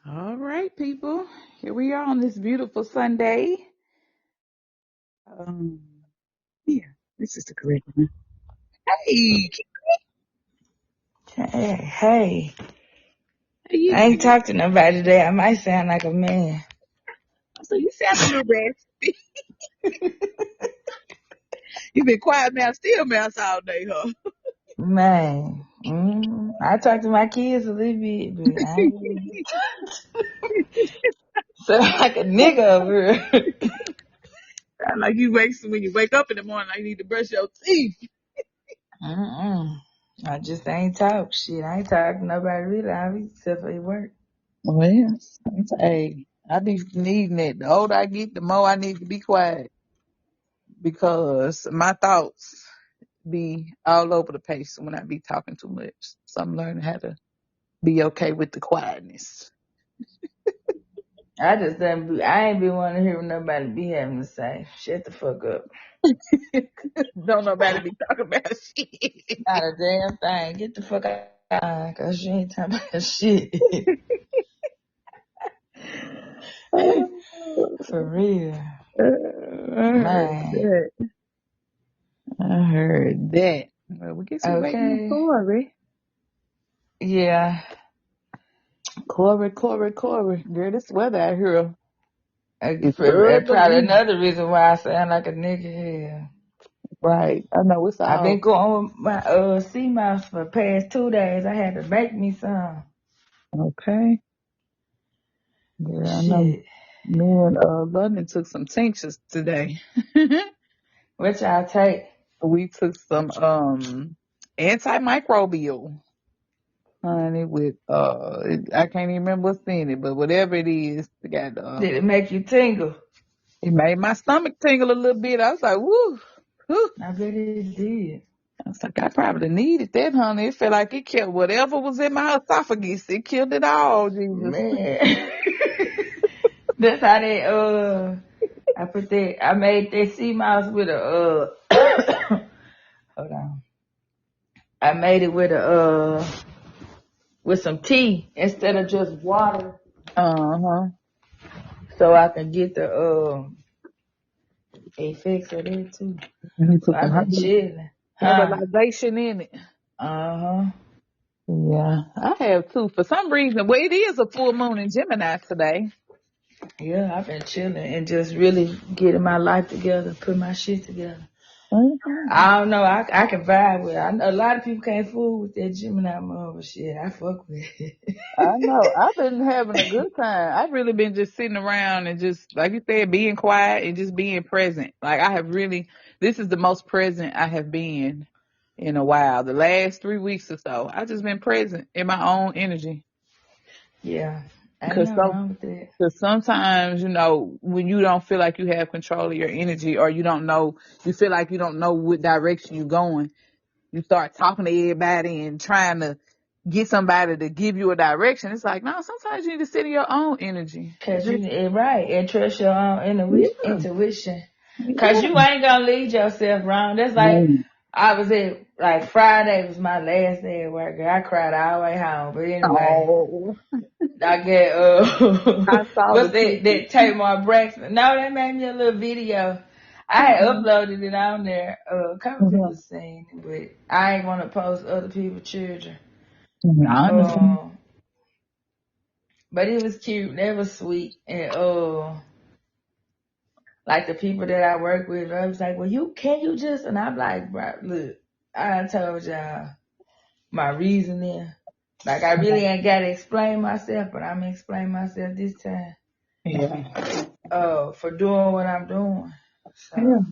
All right, people. Here we are on this beautiful Sunday. Um, yeah, this is the correct one. Hey, Hey, how you I ain't doing? talked to nobody today. I might sound like a man. So you sound a little raspy. You been quiet mouse, still mouse all day, huh? Man, I talk to my kids a little bit, but I ain't really sound like a nigga over here. Sound like you wake when you wake up in the morning, like you need to brush your teeth. Mm-mm. I just ain't talk shit. I ain't talk to nobody really, obviously, except for at work. Well, hey, I be needing it. The older I get, the more I need to be quiet because my thoughts be all over the place when I be talking too much. So I'm learning how to be okay with the quietness. I ain't been wanting to hear what nobody be having to say. Shut the fuck up. Don't nobody be talking about shit. Not a damn thing. Get the fuck out, cause you ain't talking about shit. For real. I heard Man. that. I heard that. Well, we guess we waiting on Okay. Corey. Yeah. Corey. Girl, this weather out here is Probably ugly. another reason why I sound like a nigga here. Right. I know it's I've been all going with my sea mouse for the past 2 days. I had to make me some. okay. Girl, I know Shit. me and London took some tinctures today. What y'all take? We took some antimicrobial honey with I can't even remember what's in it, but whatever it is, it got Did it make you tingle? it made my stomach tingle a little bit. I was like, woo, whew. I bet it did. I was like, I probably needed that, honey. It felt like it killed whatever was in my esophagus. It killed it all, Jesus. Man. That's how they I made that sea mouse with a hold on. I made it with with some tea instead of just water, Uh-huh. so I can get the effects of it too. And he So put some I've been chilling. Huh? herbalization in it. Uh-huh. Yeah, I have too. For some reason, well, it is a full moon in Gemini today. Yeah, I've been chilling and just really getting my life together, put my shit together. Mhm. I don't know, I can vibe with it. I know a lot of people can't fool with that Gemini mother shit. I fuck with it. I know. I've been having a good time. I've really been just sitting around and just, like you said, being quiet and just being present. Like I have really, this is the most present I have been in a while. The last 3 weeks or so, I've just been present in my own energy. Yeah, ain't Cause nothing some, wrong with that. cause sometimes, when you don't feel like you have control of your energy or you feel like you don't know what direction you're going, you start talking to everybody and trying to get somebody to give you a direction. It's like, no, sometimes you need to sit in your own energy. Cause Just, right, and trust your own yeah, intuition. Cause you yeah. ain't gonna lead yourself wrong. That's like, Man. I was at, like Friday was my last day at work. I cried all the way home. But anyway, Oh, I get I saw the what's that pictures. Tamar Braxton? No, they made me a little video. I had Mhm. uploaded it on there. A couple people Mhm. seen it, but I ain't want to post other people's children. I understand. Um, but it was cute. They was sweet, and like the people that I work with, I was like, "Well, you just?" And I'm like, "Bro, look, I told y'all my reasoning. Like I really ain't gotta explain myself, but I'm gonna explain myself this time." Yeah. For doing what I'm doing. Yeah. So,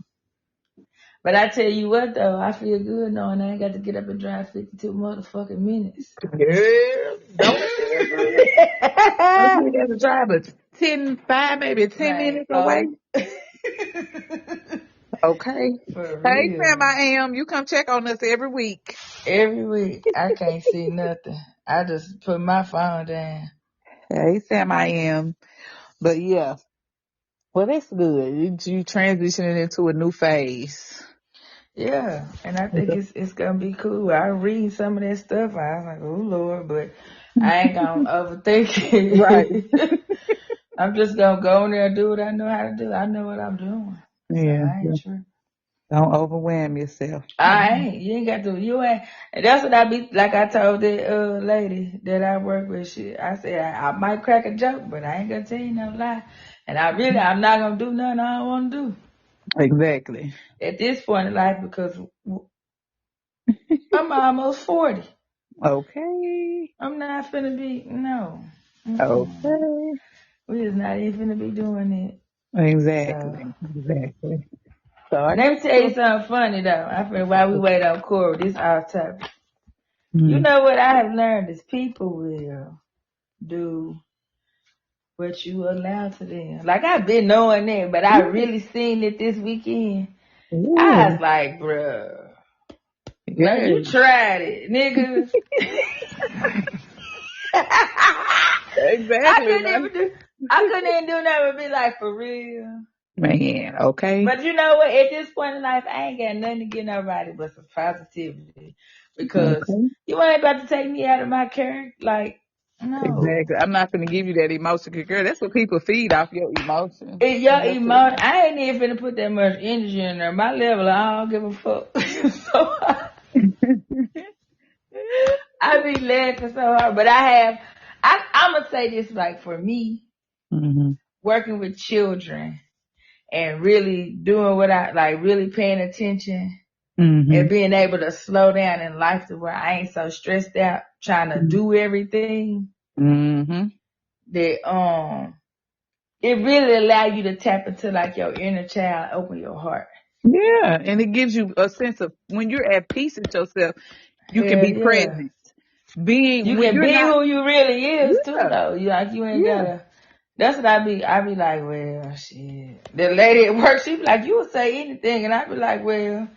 but I tell you what though, I feel good knowing I ain't got to get up and drive 52 motherfucking minutes. Girl, don't it feel good? I think that's a drive, but 5, maybe 10 Man, minutes away. for Okay. Hey, Sam, real. I am. You come check on us every week. Every week I can't see nothing. I just put my phone down. Hey, Sam, I am. But yeah, well, that's good. You transitioning into a new phase. Yeah, and I think it's gonna be cool. I read some of that stuff. I was like, oh Lord, but I ain't gonna overthink Right. it. I'm just gonna go in there and do what I know how to do. I know what I'm doing, so Yeah. I ain't sure. Don't overwhelm yourself. I ain't. You ain't got to. You ain't. And that's what I be like. I told the lady that I work with. I said I might crack a joke, but I ain't gonna tell you no lie. And I'm not gonna do nothing I don't want to do Exactly. at this point in life because I'm almost 40. Okay. I'm not finna be no. Mm-mm. Okay. We is not even finna be doing it. So Exactly. Exactly. So I let guess me tell you something funny though. I feel while we wait on Corey, this off topic. You mm. know what I have learned is people will do what you allow to them. Like I've been knowing that, but I Yeah. really seen it this weekend. I Yeah. was like, bruh, man, Yeah. you tried it, nigga. Exactly, man. I couldn't even do nothing but be like, for real. Man, okay. But you know what? At this point in life, I ain't got nothing to get nobody but some positivity. Because Okay. you ain't about to take me out of my character. Like, no. Exactly. I'm not gonna give you that emotion, 'cause, girl. That's what people feed off your emotions. If your And that's it. emotion, I ain't even finna put that much energy in there. My level, I don't give a fuck. So I be laughing so hard. But I'm gonna say this, like for me, hmm working with children and really doing what I like, really paying attention and hmm being able to slow down in life to where I ain't so stressed out trying to do everything hmm that it really allow you to tap into like your inner child, open your heart. Yeah, and it gives you a sense of when you're at peace with yourself, you can Hell be yeah. present. Being You when can you're be not, who you really is too yeah, though. You ain't yeah, gotta. That's what I be like, well, shit. The lady at work, she be like, you would say anything, and I be like, well,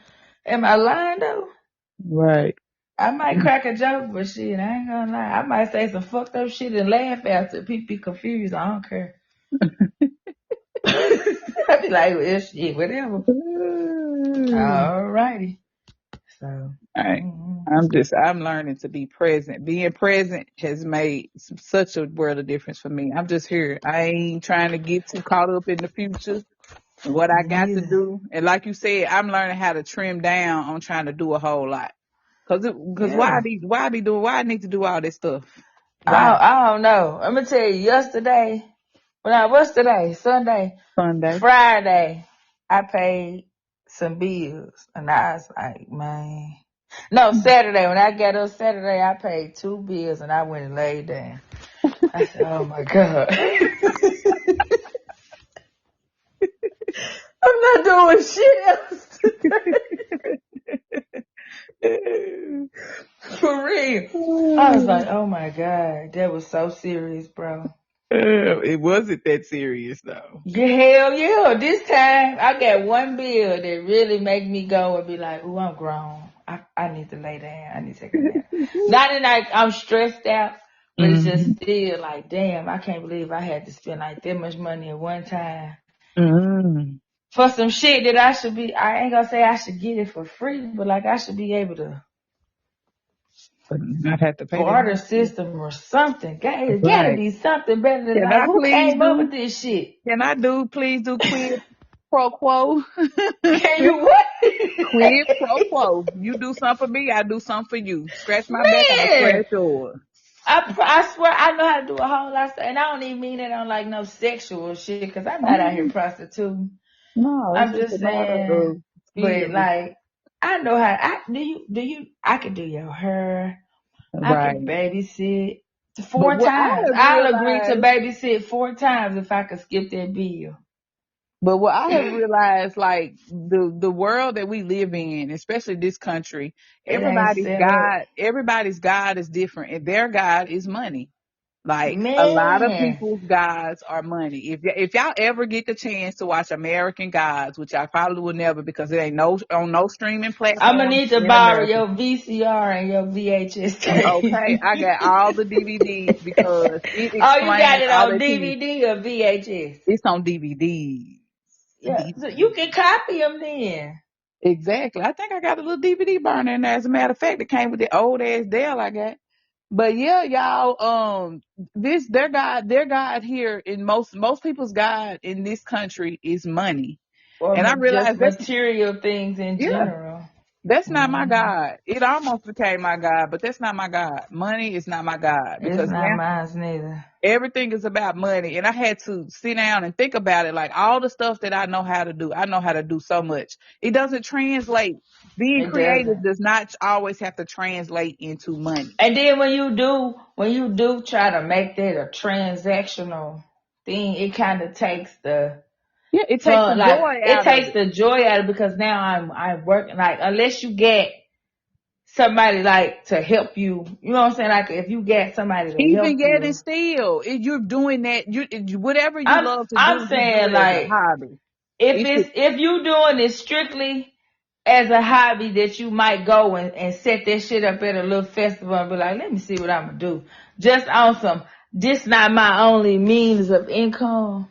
am I lying though? right. I might crack a joke, but shit, I ain't gonna lie. I might say some fucked up shit and laugh after people be confused. I don't care. I be like, well, shit, whatever. Alrighty. So, Right. I'm learning to be present. Being present has made such a world of difference for me. I'm just here. I ain't trying to get too caught up in the future and what I me got to neither. do. And like you said, I'm learning how to trim down on trying to do a whole lot. Cause Yeah. why I need to do all this stuff? Why? I don't know. I'm gonna tell you, yesterday, what's today? Sunday, Sunday. Friday, I paid some bills, and I was like, man. No, Saturday, when I got up Saturday, I paid 2 bills, and I went and laid down. I said, oh my God. I'm not doing shit else today. For real. I was like, oh my God, that was so serious, bro. It wasn't that serious though. Yeah, hell yeah. This time I got one bill that really make me go and be like, ooh, I'm grown. I need to lay down. I need to take a nap. Not that I'm stressed out, but it's just hmm still like, damn, I can't believe I had to spend like that much money at one time hmm for some shit that I ain't gonna say I should get it for free, but like I should be able to But not have to pay that barter much. system or something. It gotta Right. be something better than Can like, I who please came up with do? this shit? Please do quid pro quo? Can you what? Quid pro quo. You do something for me, I do something for you. Scratch my back, I Man, scratch yours. I swear I know how to do a whole lot of stuff. And I don't even mean it on like no sexual shit because I'm not out here Oh, prostituting. no, it's I'm just a just matter saying, of but skill. like, I know how, I could do your hair. I Right. could babysit But 4 times. I'll agree to babysit 4 times if I could skip that bill. what I have realized, like the world that we live in, especially this country, It ain't set up. everybody's God is different, and their God is money. Like a lot of Man, people's gods are money. If y'all ever get the chance to watch American Gods, which I probably will never because it ain't no on no streaming I'm gonna platform need to in borrow America. your VCR and your VHS Okay, I tape. got all the DVDs because it Oh, you got explains it all on that to you. DVD or VHS? It's on DVDs. Yeah, so you can copy them then. Exactly. I think I got a little DVD burner in there. As a matter of fact, it came with the old ass Dell I got. But yeah, y'all, this their God here in most people's God in this country is money. Or And I just realized material things in yeah, general. that's not my Hmm. God. It almost became my God, but that's not my God. Money is not my God It's because not now mine neither. everything is about money. And I had to sit down and think about it. Like all the stuff that I know how to do, I know how to do so much. It doesn't translate. Being It creative doesn't. does not always have to translate into money. And then when you do try to make that a transactional thing, it kind of takes the Yeah, it takes the fun, like joy it out of takes it. the joy out of it because now I'm working, like unless you get somebody like to help you, you know what I'm saying? Like if you get somebody to Even help yet and you, still, you're doing that. Whatever you love to I'm do, just do saying it as a like hobby. It should, if you doing it strictly as a hobby that you might go and set that shit up at a little festival and be like, let me see what I'm gonna do. Just on some, this not my only means of income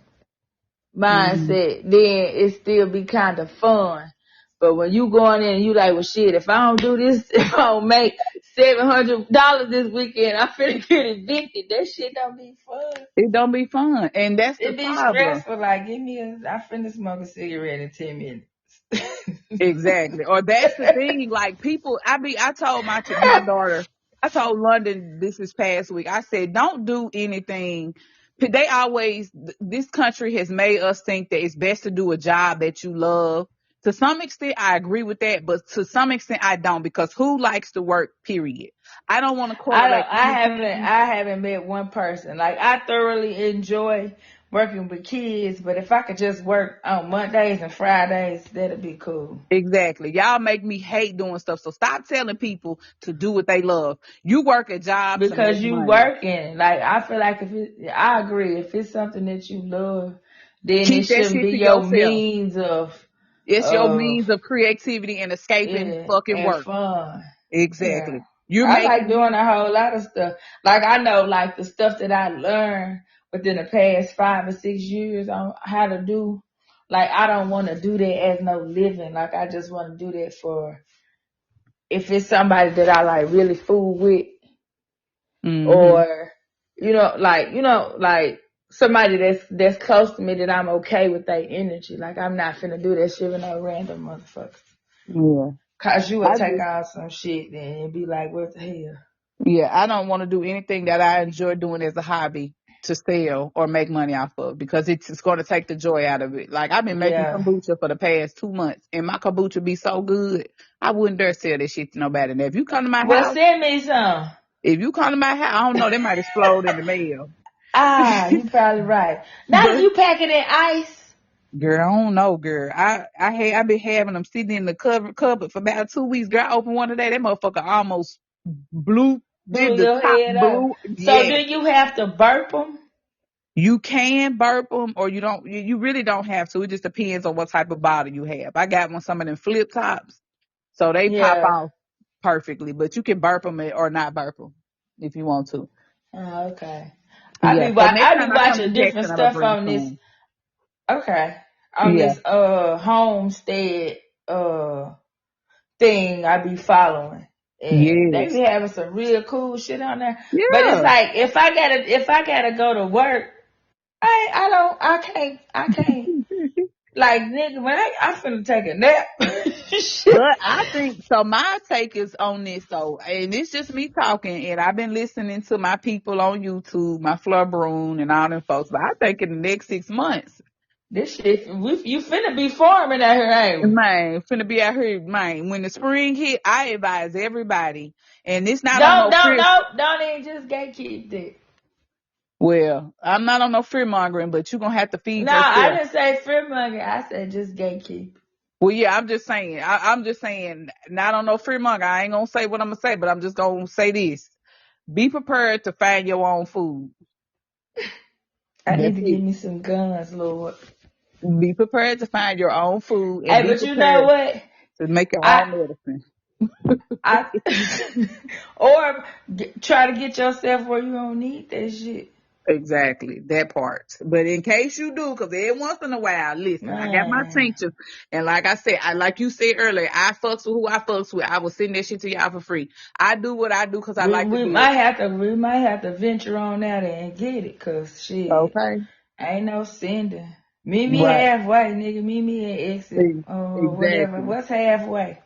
mhm. mindset, then it still be kind of fun. But when you going in and you like, well shit, if I don't do this, if I don't make $700 this weekend, I finna get evicted. That shit don't be fun. It don't be fun, and that's the It be problem. stressful. Like, I finna smoke a cigarette in 10 minutes. Exactly. Or that's the thing. Like people, I told my daughter, I told London this past week. I said, don't do anything. They always, this country has made us think that it's best to do a job that you love. To some extent, I agree with that, but to some extent, I don't because who likes to work? Period. I don't want to correlate anything. I haven't met one person. Like, I thoroughly enjoy working with kids, but if I could just work on Mondays and Fridays, that'd be cool. Exactly. Y'all make me hate doing stuff. So stop telling people to do what they love. You work a job to make Because you money. working. Like, I feel like I agree. If it's something that you love, then it Keep that shouldn't shit be to your yourself. means It's your of, means of creativity and escaping yeah, fucking and work. fun. Yeah. Exactly. You're I like making doing you a whole lot of stuff. Like, I know, like, the stuff that I learned within the past 5 or 6 years on how to do. Like, I don't want to do that as no living. Like, I just want to do that for, if it's somebody that I like really fool with, hmm or, like somebody that's close to me that I'm okay with their energy. Like, I'm not finna do that shit with no random motherfucker. Yeah. Cause you would I take just on some shit then and be like, what the hell? yeah, I don't want to do anything that I enjoy doing as a hobby to sell or make money off of because it's going to take the joy out of it. Like I've been making Yeah. kombucha for the past 2 months and my kombucha be so good. I wouldn't dare sell this shit to nobody. Now if you come to my Well, house, send me some. I don't know, they might explode in the mail. Ah, you probably right. Now But you pack it in ice. girl, I don't know, girl. I've been having them sitting in the cupboard for about 2 weeks. Girl, I opened one today. That motherfucker almost blew. Blew Did the your top head off. blew? So do Yes. you have to burp them? You can burp them, or you don't. You really don't have to. It just depends on what type of bottle you have. I got some of them flip tops, so they pop Yeah. off perfectly. But you can burp them or not burp them if you want to. Oh, okay. Yeah. So next I be time I come to watching different Jackson, I'm gonna stuff bring on this. some. Okay. On Yeah. this homestead thing I be following. And they Yes. be having some real cool shit on there. But it's Yeah. like if I gotta go to work, I can't. Like, nigga, when I finna take a nap. Shit. But I think so. My take is on this. So, and it's just me talking, and I've been listening to my people on YouTube, my Fleur Brune and all them folks. But I think in the next 6 months, This shit, you finna be farming out here, ain't we? man, finna be out here, man. When the spring hit, I advise everybody, and it's not on no fear. Don't even just gatekeep it. Well, I'm not on no fear mongering, but you're gonna have to feed No, I yourself. didn't say fear monger. I said just gatekeep. Well, yeah, I'm just saying. I'm just saying, not on no fear monger. I ain't gonna say what I'm gonna say, but I'm just gonna say this: be prepared to find your own food. I need That's to it. give me some guns, Lord. Be prepared to find your own food and Hey, be but you know prepared what? to make your I own medicine. I or try to get yourself where you don't need that shit. Exactly, that part. But in case you do, because every once in a while, listen, I got my Man. tincture. And like I said, like you said earlier, I fucks with who I fucks with. I will send that shit to y'all for free. I do what I do because I We like to we do it. might have to venture on out there and get it, cause shit, Okay. ain't no sending. Meet me Right. halfway, nigga. Meet me at exit, whatever. Exactly. What's halfway?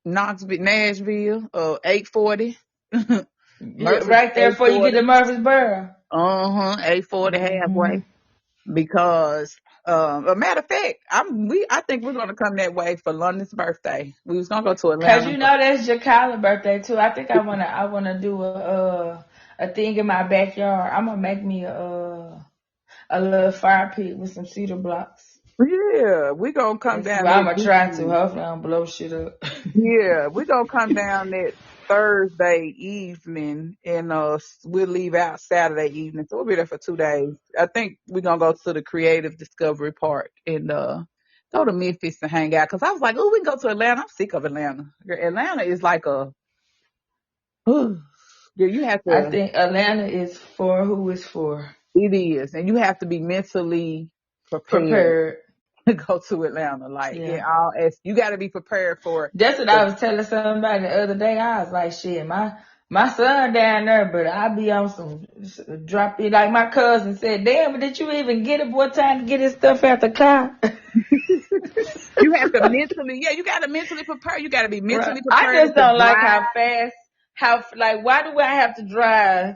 Knoxville, Nashville, 840. Yeah, Murphy, right there before you get 840. to Murfreesboro. 840 Mm-hmm. halfway. Because a matter of fact, I think we're gonna come that way for London's birthday. We was gonna go to Cause Atlanta. you know that's Jakala's birthday too. I think I wanna do a thing in my backyard. I'm gonna make me a little fire pit with some cedar blocks. Yeah, we gonna come That's down what I'm that gonna try to. weekend. Hopefully I don't blow shit up. Yeah, we gonna come down that Thursday evening, and we'll leave out Saturday evening. So we'll be there for 2 days. I think we're gonna go to the Creative Discovery Park and go to Memphis and hang out. Cause I was like, oh, we can go to Atlanta. I'm sick of Atlanta. Girl, Atlanta is like a, yeah, you have I to. think Atlanta is for who it's for. It is, and you have to be mentally prepared Prepared. to go to Atlanta. Like, Yeah. you got to be prepared for That's what it. I was telling somebody the other day. I was like, shit, my son down there, but I be on some drop it. Like my cousin said, damn, but did you even get it? Boy, time to get his stuff out the car. You have to mentally, yeah, you got to mentally prepare. You got to be Right. mentally I prepared just to don't like drive. how fast, like, why do I have to drive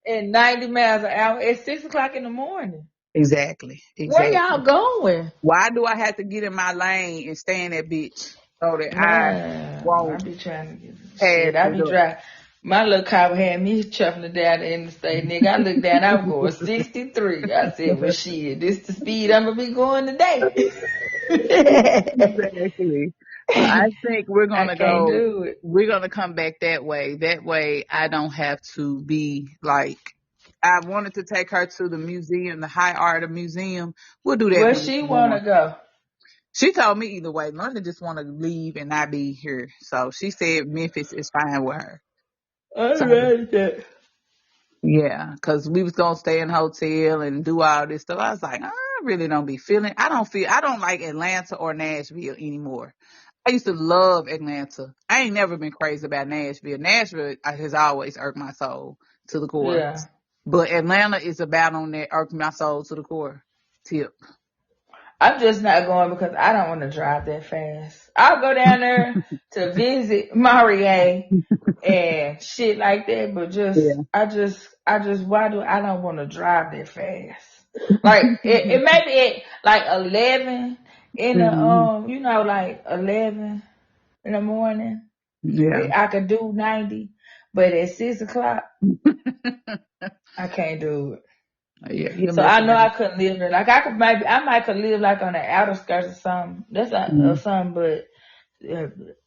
at 90 miles an hour at 6 o'clock in the morning? Exactly, Where y'all exactly. going? Why do I have to get in my lane and stay in that bitch so that I Man, I won't be trying to get pass shit. I it be up? driving. My little car had me shuffling down the interstate, nigga. I looked down, I was going 63. I said, well, shit, this the speed I'm gonna be going today. Exactly. So I think I can't do it. we're gonna come back that way. That way I don't have to be like, I wanted to take her to the museum, the High Art Museum. We'll do that Where when we she get going. wanna go? She told me either way. London just want to leave and not be here. So she said Memphis is fine with her. I So like that. yeah, because we was gonna stay in a hotel and do all this stuff. I was like, I really don't be feeling. I don't like Atlanta or Nashville anymore. I used to love Atlanta. I ain't never been crazy about Nashville. Nashville has always irked my soul to the core. Yeah. But Atlanta is about on that irked my soul to the core tip. I'm just not going because I don't want to drive that fast. I'll go down there to visit Marie and shit like that, but Yeah. why do I don't want to drive that fast? Like it may be at like 11 in the Hmm. like 11 in the morning. Yeah. I could do 90, but at 6 o'clock I can't do it. Yeah. You'll So miss I know I it. couldn't live there. Like I might could live like on the outer skirts or something. That's not or Mhm. something, but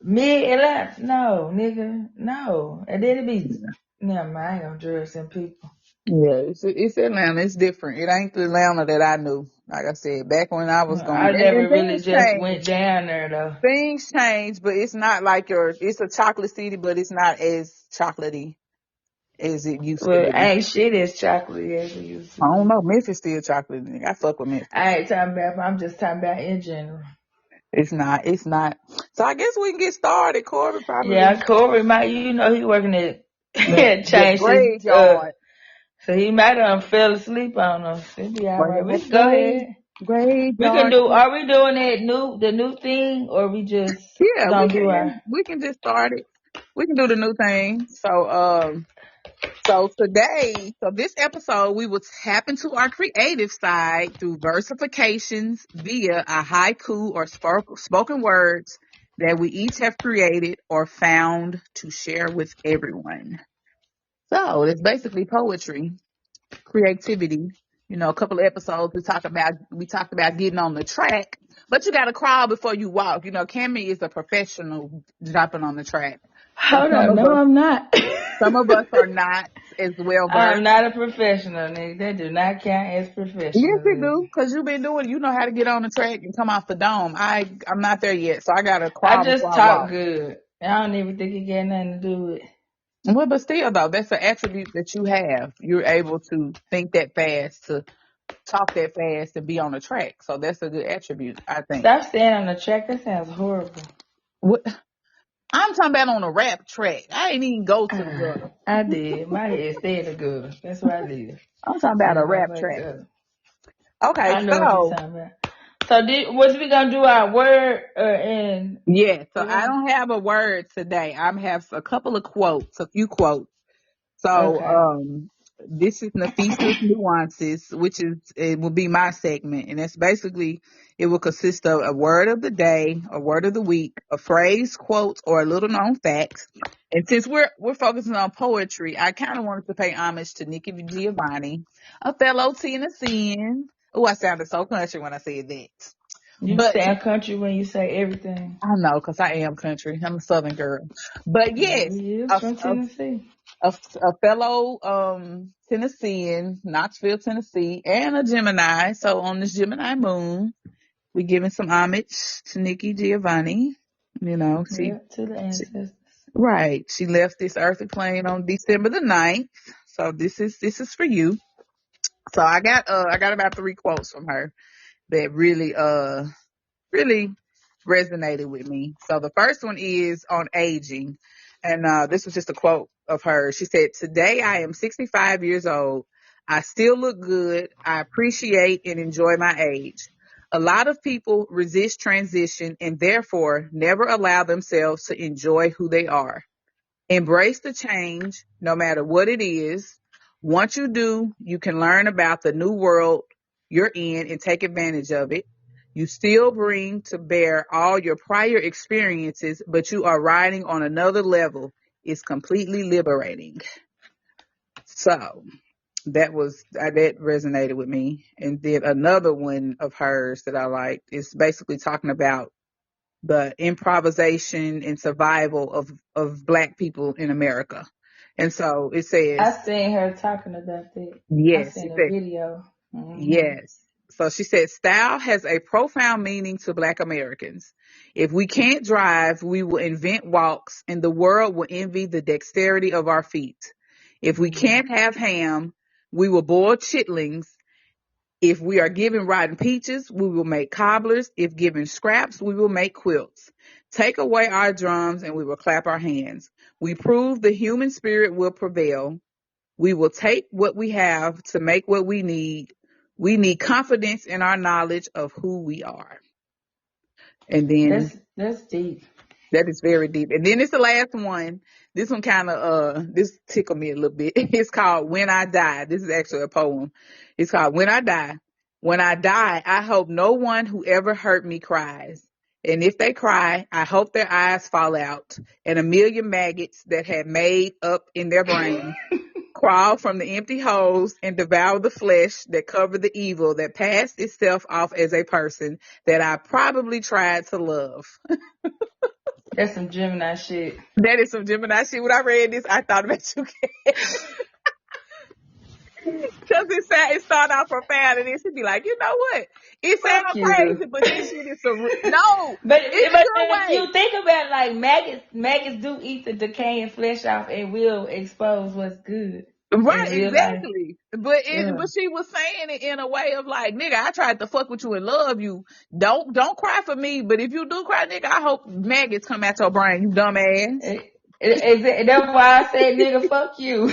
mid Atlanta, no, nigga, no. And then it be, never mind, I ain't gonna judge some people. Yeah, it's Atlanta. It's different. It ain't the Atlanta that I knew. Like I said, back when I was going, I and never really just went down there though. things change, but it's not like it's a chocolate city, but it's not as chocolatey as it used to Well, be. ain't shit as chocolatey as it used to I don't be. know. Memphis still chocolatey. I fuck with Memphis. I ain't talking about, I'm just talking about in general. It's not. It's not. So I guess we can get started. Corey Yeah, probably Corey might, he working at, the changed his, graveyard. so he might have fell asleep on us. It'll be Working alright. We at can go the ahead. We can graveyard. do. Are we doing the new thing, or we just Yeah, we gonna do our? can. We can just start it. We can do the new thing. So today, this episode, we will tap into our creative side through versifications via a haiku or spoken words that we each have created or found to share with everyone. So it's basically poetry, creativity. A couple of episodes we talked about getting on the track, but you got to crawl before you walk. Cammy is a professional jumping on the track, and Hold on, no, I'm not. some of us are not as well I'm versed. not a professional, nigga. That do not count as Yes, you professionalism. do, because you've been doing. You know how to get on the track and come off the dome. I'm not there yet, so I gotta I crawl before just I talk walk. good. I don't even think it got nothing to do with. Well, but still though, that's an attribute that you have. You're able to think that fast, to talk that fast, and be on the track. So that's a good attribute, I think. Stop staying on the track. That sounds horrible. What I'm talking about on a rap track. I ain't even go to the gutter. I did. My head stay in the gutter. That's where I live. I'm talking In about the a rap motherfucking track. gutter. Okay, I know what you're so talking about. So was we gonna do our word and yeah, so I whatever? don't have a word today. I have a couple of quotes, a few quotes. So, Okay. this is Nafisa's Nuances, which is, it will be my segment. And that's basically, it will consist of a word of the day, a word of the week, a phrase, quote, or a little known facts. And since we're focusing on poetry, I kind of wanted to pay homage to Nikki Giovanni, a fellow Tennessean. Oh, I sounded so country when I said that. You But sound country when you say everything. I know, because I am country. I'm a Southern girl. But Well, yes, he is a, from a Tennessee. a fellow Tennessean, Knoxville, Tennessee, and a Gemini. So on this Gemini moon, we giving some homage to Nikki Giovanni. You know, Yeah, to the she ancestors. right. She left this earthly plane on December the 9th. So this is for you. So I got about 3 quotes from her that really resonated with me. So the first one is on aging. And this was just a quote of hers. She said, "Today I am 65 years old. I still look good. I appreciate and enjoy my age. A lot of people resist transition and therefore never allow themselves to enjoy who they are. Embrace the change, no matter what it is. Once you do, you can learn about the new world you're in and take advantage of it. You still bring to bear all your prior experiences, but you are riding on another level. It's completely liberating." So that resonated with me. And then another one of hers that I liked is basically talking about the improvisation and survival of Black people in America. And so it I says, seen her talking about that. I yes, seen it a said, video. Hmm. yes. So she said, style has a profound meaning to Black Americans. If we can't drive, we will invent walks and the world will envy the dexterity of our feet. If we can't have ham, we will boil chitlings. If we are given rotten peaches, we will make cobblers. If given scraps, we will make quilts. Take away our drums and we will clap our hands. We prove the human spirit will prevail. We will take what we have to make what we need. We need confidence in our knowledge of who we are. And then That's deep. that is very deep. And then it's the last one. This one kind of this tickled me a little bit. It's called When I Die. This is actually a poem. It's called When I Die. When I die, I hope no one who ever hurt me cries. And if they cry, I hope their eyes fall out and a million maggots that had made up in their brain crawl from the empty holes and devour the flesh that covered the evil that passed itself off as a person that I probably tried to love. That's some Gemini shit. That is some Gemini shit. When I read this, I thought about you because it started out profound, and then she'd be like, you know what? It Fuck sounds you. crazy, but this shit is no. But It's a but good if way. you think about it, like maggots do eat the decaying flesh off and will expose what's good in Right, real life. exactly. Yeah. But she was saying it in a way of like, nigga, I tried to fuck with you and love you. Don't cry for me. But if you do cry, nigga, I hope maggots come out your brain, you dumbass. That's why I said nigga fuck you.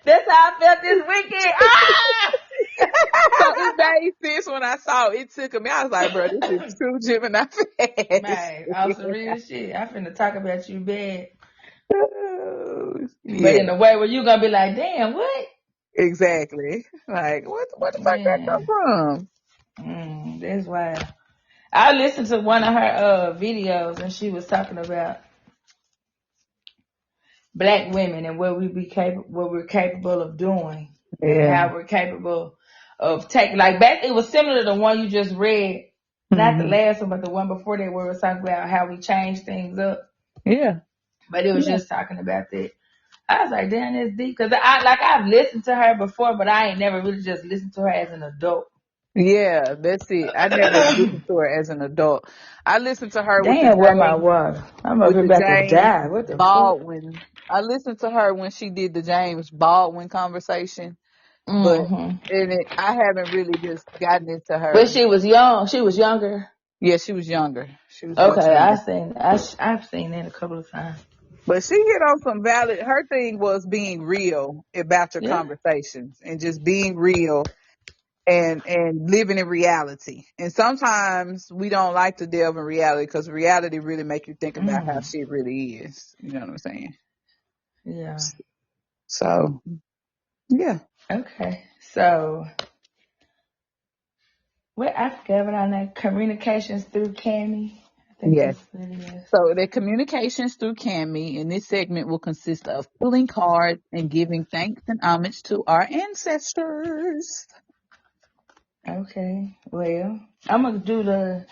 That's how I felt this weekend. Ah! So it made sense when I saw it. It took me. I was like, bro, this is true Gemini fast. Man, on some real shit. I finna talk about you bad. But Yeah, in a way where you gonna be like, damn, what? exactly. Like, what the fuck that come Man. from? That's wild. I listened to one of her videos and she was talking about Black women and what we're capable of doing and Yeah. how we're capable of taking like back it was similar to the one you just read, not the Hmm. last one, but the one before that where it was talking about how we change things up. Yeah. But it was Yeah. just talking about that. I was like, damn, that's deep. Cause I've listened to her before, but I ain't never really just listened to her as an adult. Yeah, that's it. I never listened to her as an adult. I listened to her Damn, where my water? I'm up With here the about to James die. What the fuck? Baldwin. I listened to her when she did the James Baldwin conversation, but Mm-hmm. I haven't really just gotten into But her. she was young. She was younger. Yeah, she was younger. She was much Okay, younger. I've seen it a couple of times. But she hit on some valid. Her thing was being real about your Yeah. conversations and just being real and living in reality. And sometimes we don't like to delve in reality because reality really make you think about how Mm. shit really is. You know what I'm saying? Yeah. So yeah. Okay. So what I forgot what I know. Communications through Cammy. I think Yes. that's what it is. So the communications through Cammy in this segment will consist of pulling cards and giving thanks and homage to our ancestors. Okay. Well, I'm gonna do the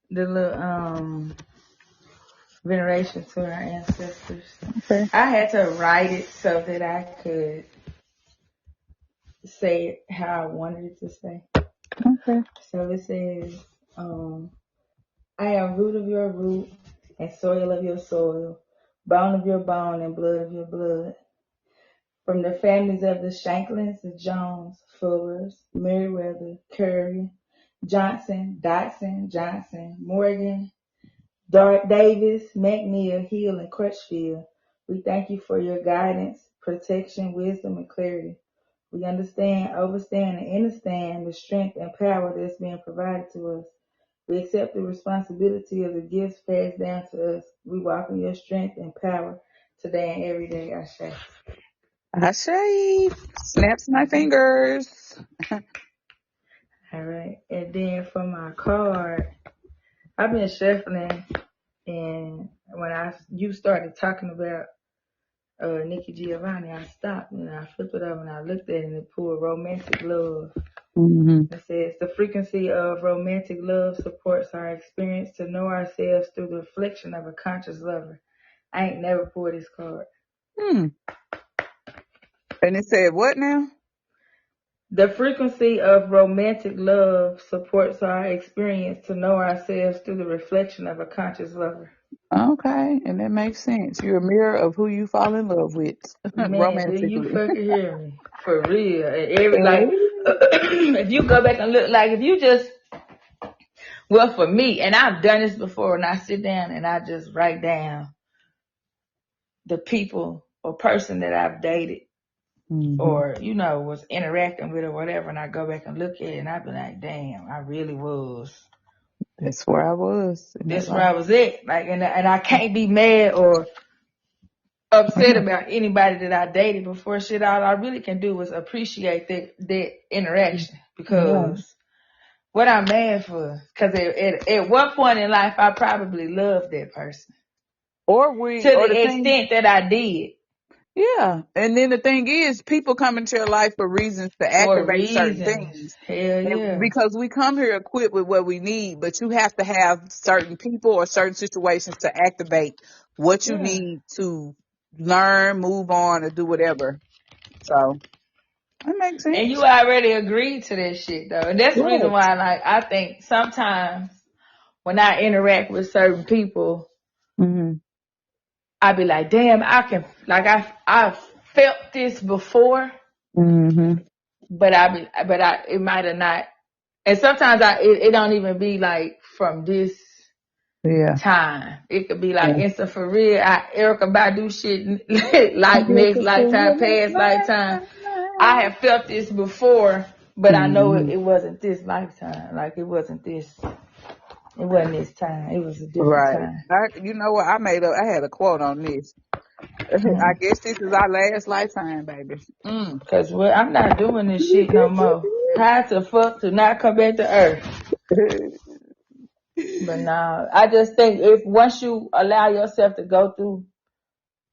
little veneration to our ancestors. Okay. I had to write it so that I could say it how I wanted it to say. Okay. So it says, I am root of your root and soil of your soil, bone of your bone and blood of your blood. From the families of the Shanklins, the Jones, Fullers, Meriwether, Curry, Johnson, Dotson, Johnson, Morgan, Davis, McNeil, Hill, and Crutchfield, we thank you for your guidance, protection, wisdom, and clarity. We understand, overstand, and understand the strength and power that's being provided to us. We accept the responsibility of the gifts passed down to us. We walk in your strength and power today and every day, Ashe. I say, snaps my fingers. All right. And then for my card, I've been shuffling, and when you started talking about Nikki Giovanni, I stopped and I flipped it up and I looked at it and it pulled romantic love. Hmm. It says the frequency of romantic love supports our experience to know ourselves through the reflection of a conscious lover. I ain't never pulled this card. Hmm. And it said what now? The frequency of romantic love supports our experience to know ourselves through the reflection of a conscious lover. Okay, and that makes sense. You're a mirror of who you fall in love with Man, do you romantically. fucking hear me? For real. If you go back and look, like if you just, well, for me, and I've done this before, and I sit down and I just write down the people or person that I've dated Hmm. or, was interacting with or whatever, and I go back and look at it and I be like, damn, I really was. That's where I was in that This where life. I was at. Like, and I can't be mad or upset about anybody that I dated before. Shit, all I really can do is appreciate that interaction, Yeah. because what I'm mad for, because at one point in life I probably loved that person to Or the the thing. extent that I did, Yeah. And then the thing is, people come into your life for reasons to for activate certain reasons. things. Hell And yeah. because we come here equipped with what we need, but you have to have certain people or certain situations to activate what you Yeah. need to learn, move on, or do whatever. So that makes And you sense. already agreed to that shit though. And that's the reason Yes. why, like, I think sometimes when I interact with certain people, Hmm. I be like, damn, I felt this before, Hmm. it might have not. And sometimes it don't even be like from this Yeah. time. It could be like Yeah. instant for real. Erica Badu shit like next lifetime, past lifetime. I have felt this before, but I know Hmm. it wasn't this lifetime. Like it wasn't this time. It was a different Right. time. You know what? I had a quote on this. I Mm. guess this is our last lifetime, baby. Mm. Cause I'm not doing this shit no more. How to fuck to not come back to earth. But nah, I just think if once you allow yourself to go through,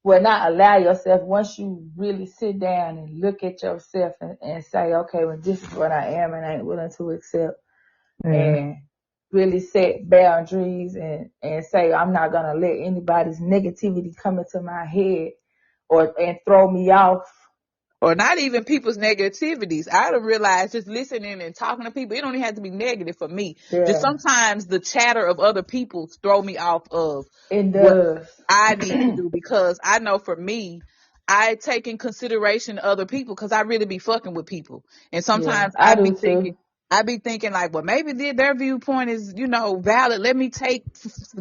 well, not allow yourself, once you really sit down and look at yourself and say, okay, well, this is what I am and I ain't willing to accept, Yeah. and really set boundaries and say, I'm not going to let anybody's negativity come into my head and throw me off. or not even people's negativities. I done realized just listening and talking to people, it don't even have to be negative for me. Just Yeah, sometimes the chatter of other people throw me off of it what does. I need to do, because I know for me, I take in consideration other people because I really be fucking with people. And Yeah, sometimes I do too. I be thinking like, well, maybe their viewpoint is, valid. Let me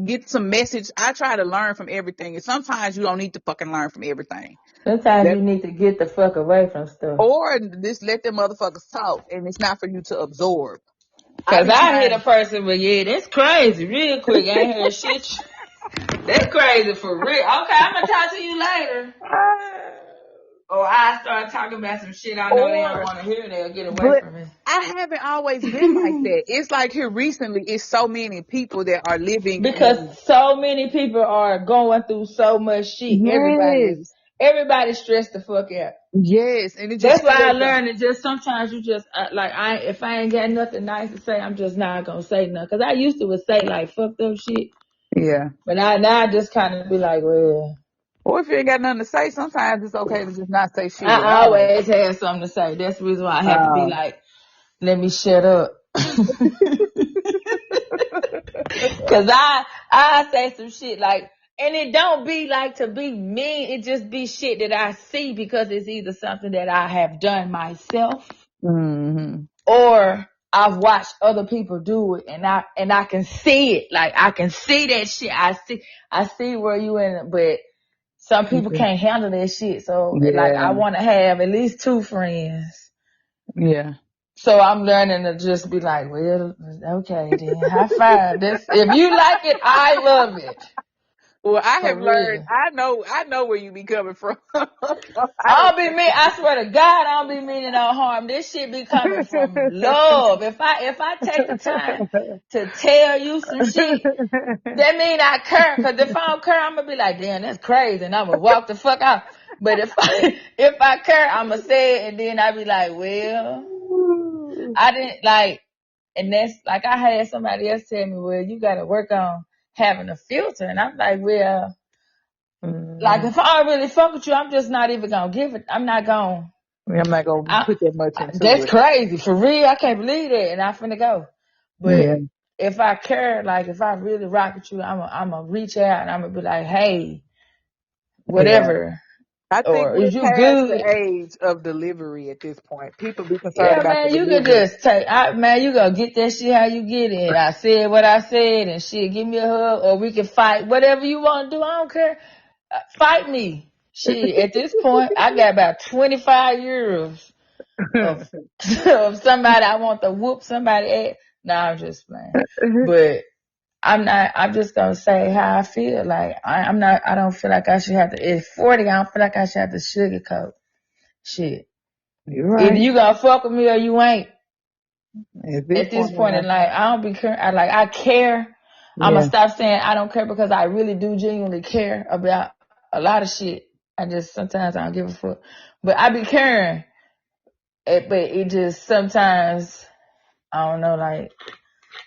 get some message. I try to learn from everything. And sometimes you don't need to fucking learn from everything. Sometimes you need to get the fuck away from stuff. Or just let them motherfuckers talk, and it's not for you to absorb. I Cause be I hit a trying. person, but yeah, that's crazy. Real quick, I ain't heard shit. That's crazy for real. Okay, I'm gonna talk to you later. Or I start talking about some shit I know they don't Or, want to hear. They'll get away but from me. I haven't always been like that. It's like here recently, it's so many people that are living Because in. so many people are going through so much shit. Yes, Everybody's stressed the fuck out. yes, and it just That's feel why I as though. learned that just sometimes you just if I ain't got nothing nice to say, I'm just not gonna say nothing. Cause I used to would say like fucked up shit, Yeah. but now I just kind of be like, well, Or if you ain't got nothing to say, sometimes it's okay to just not say shit at I all. always have something to say. That's the reason why I have to be Um, like, let me shut up. Cause I say some shit like, and it don't be like to be mean. It just be shit that I see because it's either something that I have done myself hmm or I've watched other people do it, and I can see it. Like I can see that shit. I see where you in it, but some people can't handle that shit. So like I Yeah, want to have at least 2 friends. yeah. So I'm learning to just be like, well, okay then, high five. This if you like it, I love it. Well, I For have learned. real. I know where you be coming from. I I don't. don't be mean. I swear to God, I don't be meaning no harm. This shit be coming from love. If I take the time to tell you some shit, that mean I care. Cause if I don't care, I'm gonna be like, damn, that's crazy, and I'm gonna walk the fuck out. But if I care, I'm gonna say it, and then I be like, well, I didn't like, and that's like I had somebody else tell me, well, you gotta work on having a filter, and I'm like, well. Like if I don't really fuck with you, I'm just not even gonna give it. I'm not gonna. I'm not gonna put that much into That's it. crazy for real. I can't believe that, and I finna go. Yeah, But if I care, like if I really rock with you, I'm gonna reach out and I'm gonna be like, hey, yeah. whatever, I think or we're is you past the good? age of delivery at this point. People be concerned Yeah, about the man, you can delivery. just take. Man, you gonna get that shit how you get it. I said what I said, and shit, give me a hug, or we can fight. Whatever you want to do, I don't care. Fight me. Shit, at this point, I got about 25 years of of somebody I want to whoop somebody at. Nah, I'm just playing. But I'm not. I'm just gonna say how I feel. Like I'm not. I don't feel like I should have to. At 40, I don't feel like I should have to sugarcoat shit. You're Either right. you gonna fuck with me or you ain't. At this At this point, point in life, I don't be care. I care. I'm gonna yeah, stop saying I don't care because I really do genuinely care about a lot of shit. I just sometimes I don't give a fuck, but I be caring. But it just sometimes I don't know, like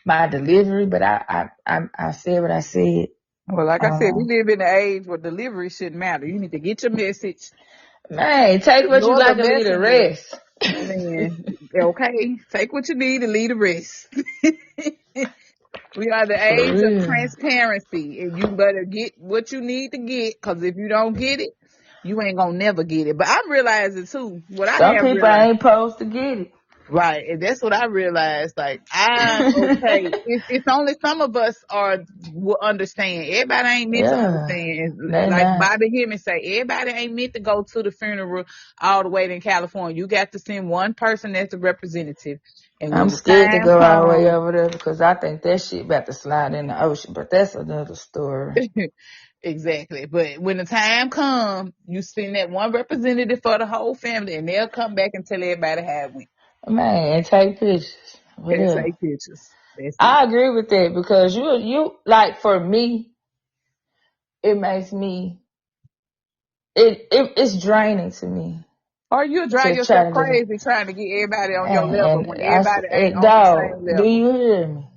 my delivery. But I said what I said. well, like I I don't said, we know. live in an age where delivery shouldn't matter. You need to get your message. Man, take what you Ignore the like and leave the messenger. rest. Man, okay, take what you need and leave the rest. We are the For age of real. transparency, and you better get what you need to get, because if you don't get it, you ain't gonna never get it. But I'm realizing too, what I Some have people realized, ain't supposed to get it. right, and that's what I realized. Like, okay, it's only some of us will understand. Everybody ain't meant to Yeah, understand. they Like not. Bobby Hemmings say, everybody ain't meant to go to the funeral all the way to California. You got to send one person as a representative, and I'm when the scared to time go all the way comes. over there because I think that shit about to slide in the ocean. But that's another story. Exactly. But when the time comes, you send that one representative for the whole family, and they'll come back and tell everybody how it went Man, take pictures. and Whatever. take pictures. That's it. I agree with that because you like for me, it makes me it's draining to me Or you'll drive to try yourself to do that. crazy trying to get everybody on your level And when everybody ain't on the dog, same do level. you hear me?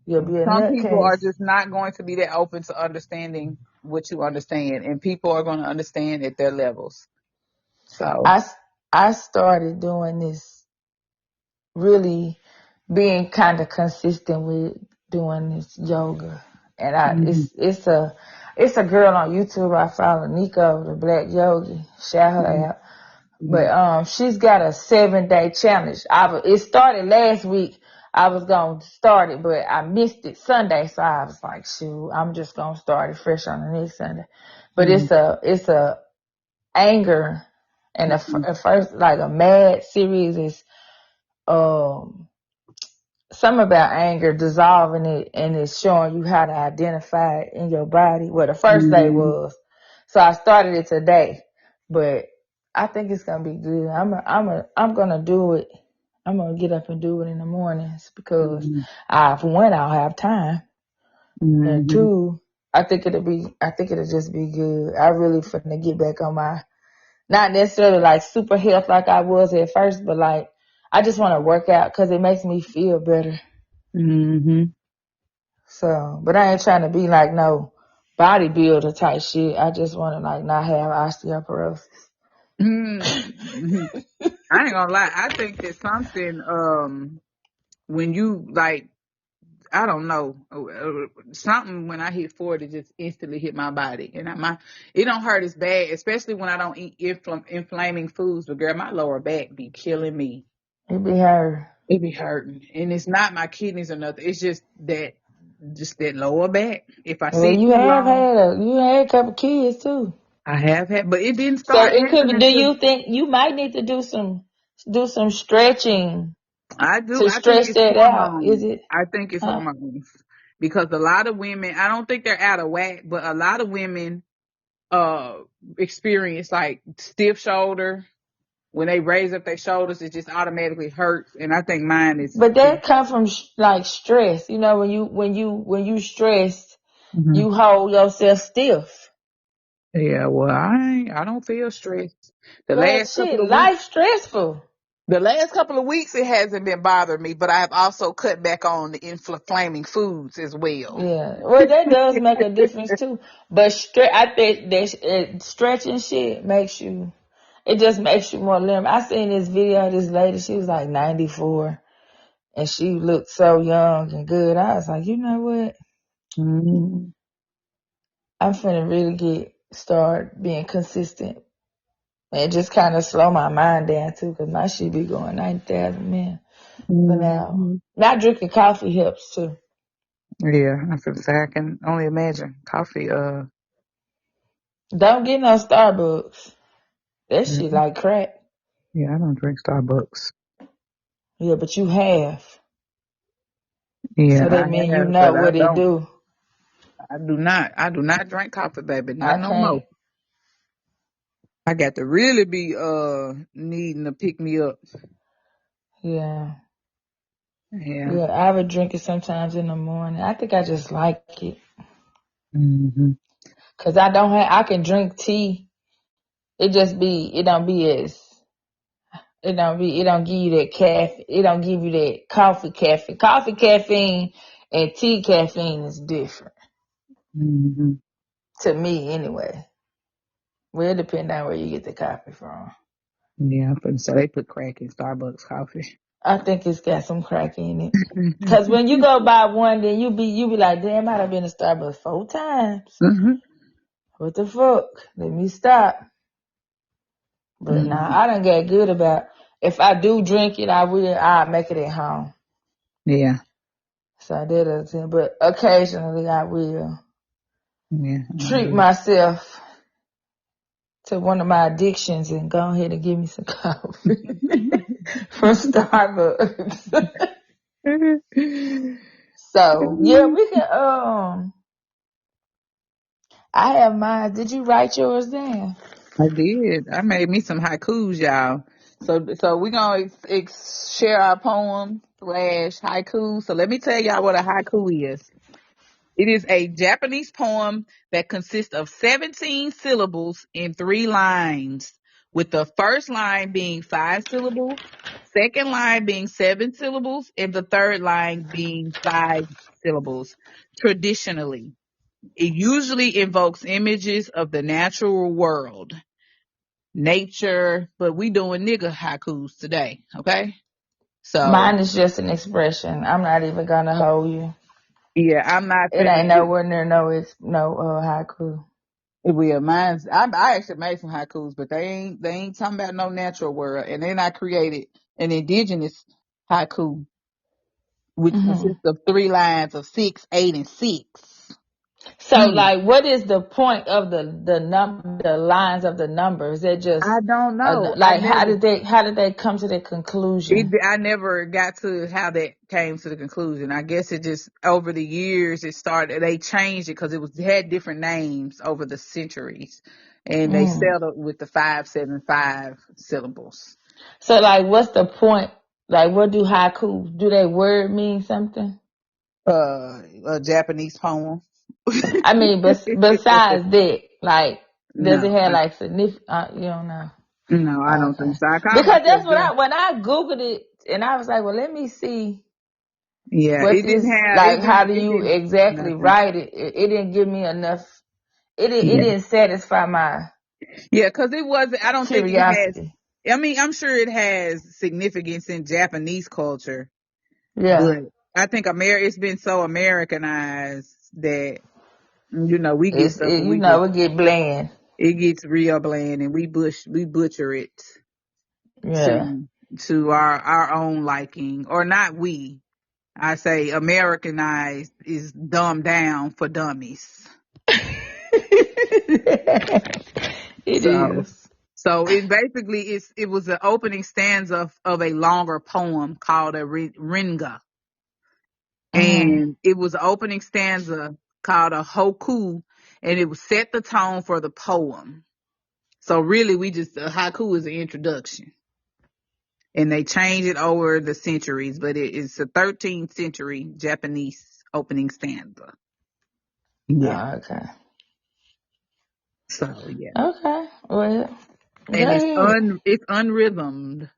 You'll be a Some people are nutcase. just not going to be that open to understanding what you understand, and people are going to understand at their levels. So, I I started doing this, really being kind of consistent with doing this yoga. And Mm-hmm. it's a girl on YouTube I follow, Nico, the Black Yogi. Shout her out. Mm-hmm. But she's got a 7-day challenge. It started last week. I was gonna start it, but I missed it Sunday, so I was like, shoot, I'm just gonna start it fresh on the next Sunday. But Mm-hmm. it's a anger, and a first, like, a mad series is something about anger, dissolving it, and it's showing you how to identify it in your body. Well, the first day Mm-hmm. was, so I started it today, but I think it's gonna be good. I'm gonna do it. I'm gonna get up and do it in the mornings because for one, I'll have time, and Mm-hmm. two, I think it'll just be good. I really finna get back on my, not necessarily like super health like I was at first, but like I just want to work out because it makes me feel better. Mm-hmm. So, but I ain't trying to be like no bodybuilder type shit. I just want to like not have osteoporosis. Mm-hmm. I ain't gonna lie. I think that something, when you like, I don't know, something when I hit 40 just instantly hit my body, and it don't hurt as bad, especially when I don't eat inflaming foods. But girl, my lower back be killing me. It be hard. It be hurting, and it's not my kidneys or nothing. It's just that lower back. If I Well, sit too long, you had a couple kids too. I have had, but it didn't So start it could be, happening do to. you think you might need to do some stretching I do. to I think stretch it's that out? Is hormones. it? I think it's Huh? hormones because a lot of women. I don't think they're out of whack, but a lot of women uh experience like stiff shoulder when they raise up their shoulders. It just automatically hurts, and I think mine But is. that come from like stress. You know, when you stress, Mhm. you hold yourself stiff. Yeah. Well, I don't feel stressed. The But last shit, couple of weeks. life stressful. The last couple of weeks, it hasn't been bothering me, but I have also cut back on the inflaming foods as well. Yeah, well, that does make a difference too. But I think that stretching shit makes you, it just makes you more limber. I seen this video of this lady. She was like 94, and she looked so young and good. I was like, you know what? Mm-hmm. I'm finna really start being consistent and just kind of slow my mind down too, cause my shit be going 90,000 man for now. Mm-hmm. Not drinking coffee helps too. Yeah, I feel say I can only imagine coffee. Don't get no Starbucks. That shit Mhm. like crack. Yeah, I don't drink Starbucks. Yeah, but you have. Yeah, So I that mean you have, know but I what it don't. do. I do not. I do not drink coffee, baby. I Not no more. can't. I got to really be needing to pick me up. Yeah. Yeah. Yeah, I would drink it sometimes in the morning. I think I just like it. Hmm. Cause I can drink tea. It don't give you that caffeine. It don't give you that coffee caffeine. Coffee caffeine and tea caffeine is different. Hmm. To me anyway. Well, it depends on where you get the coffee from. Yeah, so they put crack in Starbucks coffee. I think it's got some crack in it. Cause when you go buy one, then you be like, damn, I'd have been to Starbucks 4 times. Hmm. What the fuck? Let me stop. But nah, Hmm. I done get good about, if I do drink it, I'll make it at home. Yeah. So that is it. But occasionally I will Yeah. I treat do. myself to one of my addictions and go ahead and give me some coffee from Starbucks. So yeah, we can, I have mine. Did you write yours down? I did. I made me some haikus, y'all. So we're gonna share our poem slash haiku. So let me tell y'all what a haiku is. It is a Japanese poem that consists of 17 syllables in 3 lines, with the first line being 5 syllables, second line being 7 syllables, and the third line being 5 syllables. Traditionally, it usually invokes images of the natural world. nature, but we doing nigga haikus today. Okay. So Mine is just an expression. I'm not even gonna hold you. yeah, I'm not It finna ain't get. nowhere near no haiku. Well, mine's I actually made some haikus, but they ain't talking about no natural world, and then I created an indigenous haiku, which Hmm. consists of 3 lines of 6, 8, and 6. So, Mm. like, what is the point of the lines of the numbers? They're just I don't know. like how did they come to that conclusion? I never got to how that came to the conclusion. I guess it just over the years they changed it because it had different names over the centuries, and they Mm. settled with the 575 syllables. So, like, what's the point? Like, what do haiku? Do they word mean something? A Japanese poem. I mean, besides that, like, does it No, have like significant? You don't know. no, I don't Okay, think so. I call because myself that's what them. when I googled it and I was like, well, let me see Yeah, what it didn't this have, like. How do it you didn't exactly nothing. write it? It didn't give me enough. It Yeah, didn't satisfy my yeah, because it wasn't. I don't think it has. curiosity. I mean, I'm sure it has significance in Japanese culture, Yeah, but I think it's been so Americanized that we get stuff and you we know just it get bland. it gets real bland and we butcher it Yeah. to our own liking, or not we. I say Americanized is dumbed down for dummies. It So is. it basically it was the opening stanza of a longer poem called a ringa, Mm. and it was the opening stanza called a hoku, and it would set the tone for the poem. So really, the haiku is the introduction, and they changed it over the centuries, but it's a 13th century Japanese opening stanza. Yeah. Oh, okay. So yeah, Okay. Well, go and ahead. it's unrhythmed,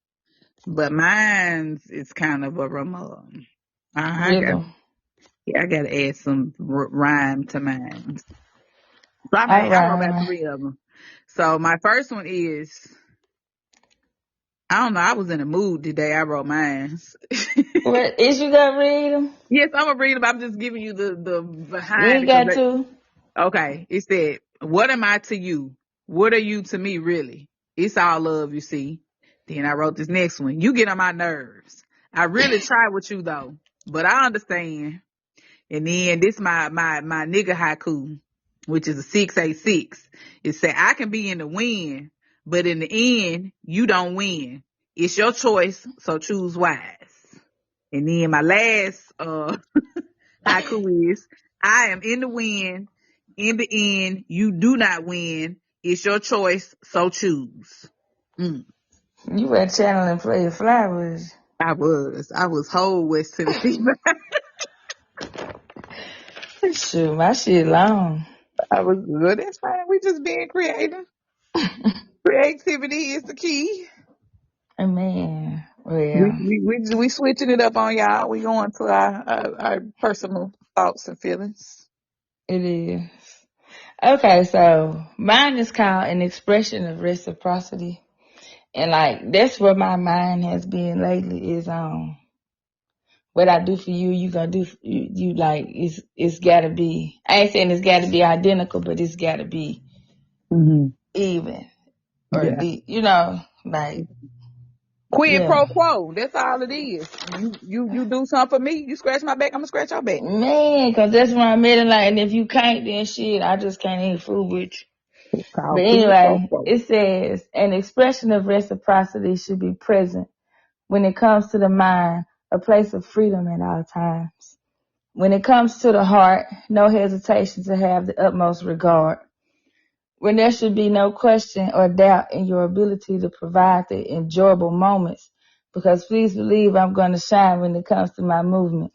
but mine's is kind of a rum. I got Rhythm. I got to add some rhyme to mine. So All I wrote about right. 3 of them. So my first one is, I don't know, I was in a mood today. I wrote mine. What is you gonna read them? Yes, I'm gonna read them. I'm just giving you the You behind ain't it because got to. okay. It said, "What am I to you? What are you to me, really? It's all love, you see." Then I wrote this next one. You get on my nerves. I really try with you though, but I understand. And then this my nigga haiku, which is a 686. It said, "I can be in the win, but in the end, you don't win. It's your choice, so choose wise." And then my last haiku is, "I am in the win. In the end, you do not win. It's your choice, so choose." Mm. You were channeling play flowers. I was whole West Tennessee. Shoot, my shit long. I was good. That's fine. We just being creative. Creativity is the key. Man, We well, we we switching it up on y'all. We going to our personal thoughts and feelings. it is. Okay, so mine is called an expression of reciprocity. And like that's where my mind has been lately is what I do for you, you gonna do for you like it's gotta be I ain't saying it's gotta be identical, but it's gotta be Hmm. even or Yeah. the like Quid yeah. pro quo. That's all it is. You do something for me. You scratch my back. I'm gonna scratch your back. Man, cause that's when I made it like and if you can't then shit, I just can't eat food with you. It's But called quid pro anyway, quo. it says an expression of reciprocity should be present when it comes to the mind, a place of freedom at all times. When it comes to the heart, no hesitation to have the utmost regard. When there should be no question or doubt in your ability to provide the enjoyable moments, because please believe I'm going to shine when it comes to my movement.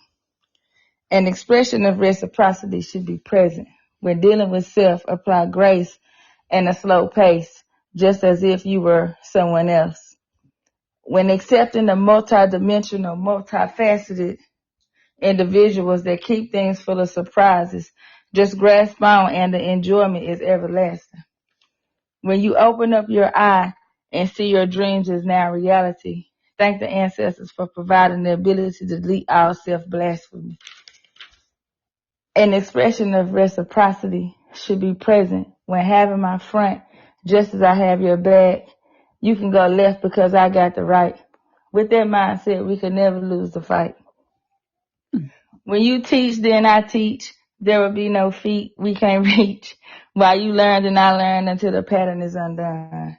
An expression of reciprocity should be present. When dealing with self, apply grace and a slow pace, just as if you were someone else. When accepting the multidimensional, multifaceted individuals that keep things full of surprises, just grasp on and the enjoyment is everlasting. When you open up your eye and see your dreams is now reality, thank the ancestors for providing the ability to delete all self-blasphemy. An expression of reciprocity should be present when having my front just as I have your back. You can go left because I got the right. With that mindset, we could never lose the fight. When you teach, then I teach. There will be no feet we can't reach. While you learn, and I learn until the pattern is undone.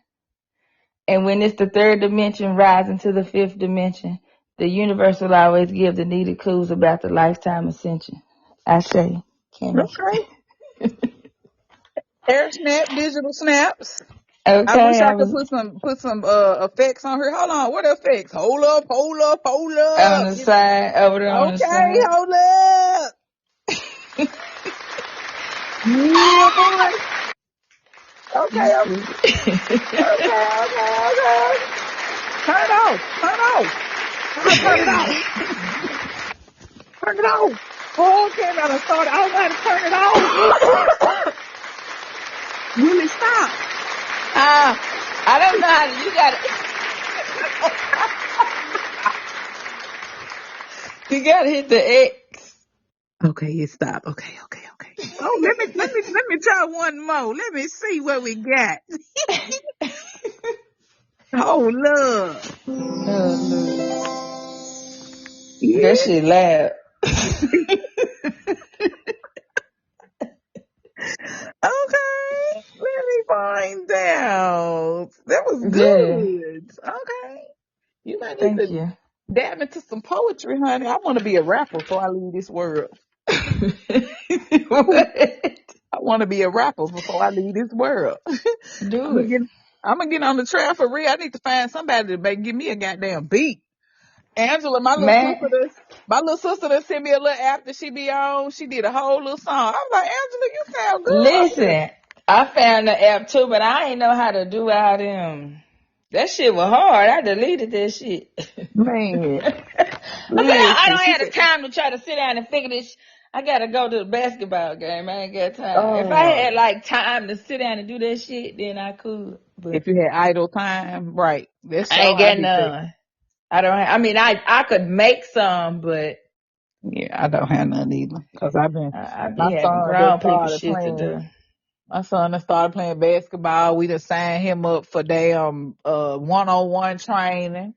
And when it's the third dimension rising to the fifth dimension, the universe will always give the needed clues about the lifetime ascension. I say, Kimmy. Okay. Air snap, digital snaps. I wish Okay, I I could was put some effects on her. Hold on, what effects? Hold up, hold up, hold on up. the side, over there on the Okay, side. hold up. Yeah, boy. Okay, okay, okay. Turn it off. Turn it off. Turn it off. Turn it off. Oh, okay, now to start. I don't know how to turn it off. Will it stop? I don't know how to, you gotta hit the X. Okay, it stopped. Okay. Oh, let me try one more. Let me see what we got. Oh, love. That Yeah. shit loud. Okay. Let me find out. That was Yeah, good. Okay. You might need thank to you. dab into some poetry, honey. I want to be a rapper before I leave this world. What? I want to be a rapper before I leave this world. I'm Do gonna it. get I'm gonna get on the trail for real. I need to find somebody to give me a goddamn beat. Angela, Man, my little sister that sent me a little after she be on. She did a whole little song. I was like, Angela, you sound good up here. listen, I found the app too, but I ain't know how to do all them. That shit was hard. I deleted that shit. Man, I said, I listen, don't she have the said, time to try to sit down and figure this. I gotta go to the basketball game. I ain't got time. If I oh, had like time to sit down and do that shit, then I could. if But you had idle time, right? That's I all ain't I got be saying. none. I mean, I could make some, but Yeah, I don't have none either. Cause I be my having son just grown people started shit to playing. do. My son has started playing basketball. We just signed him up for damn one-on-one training.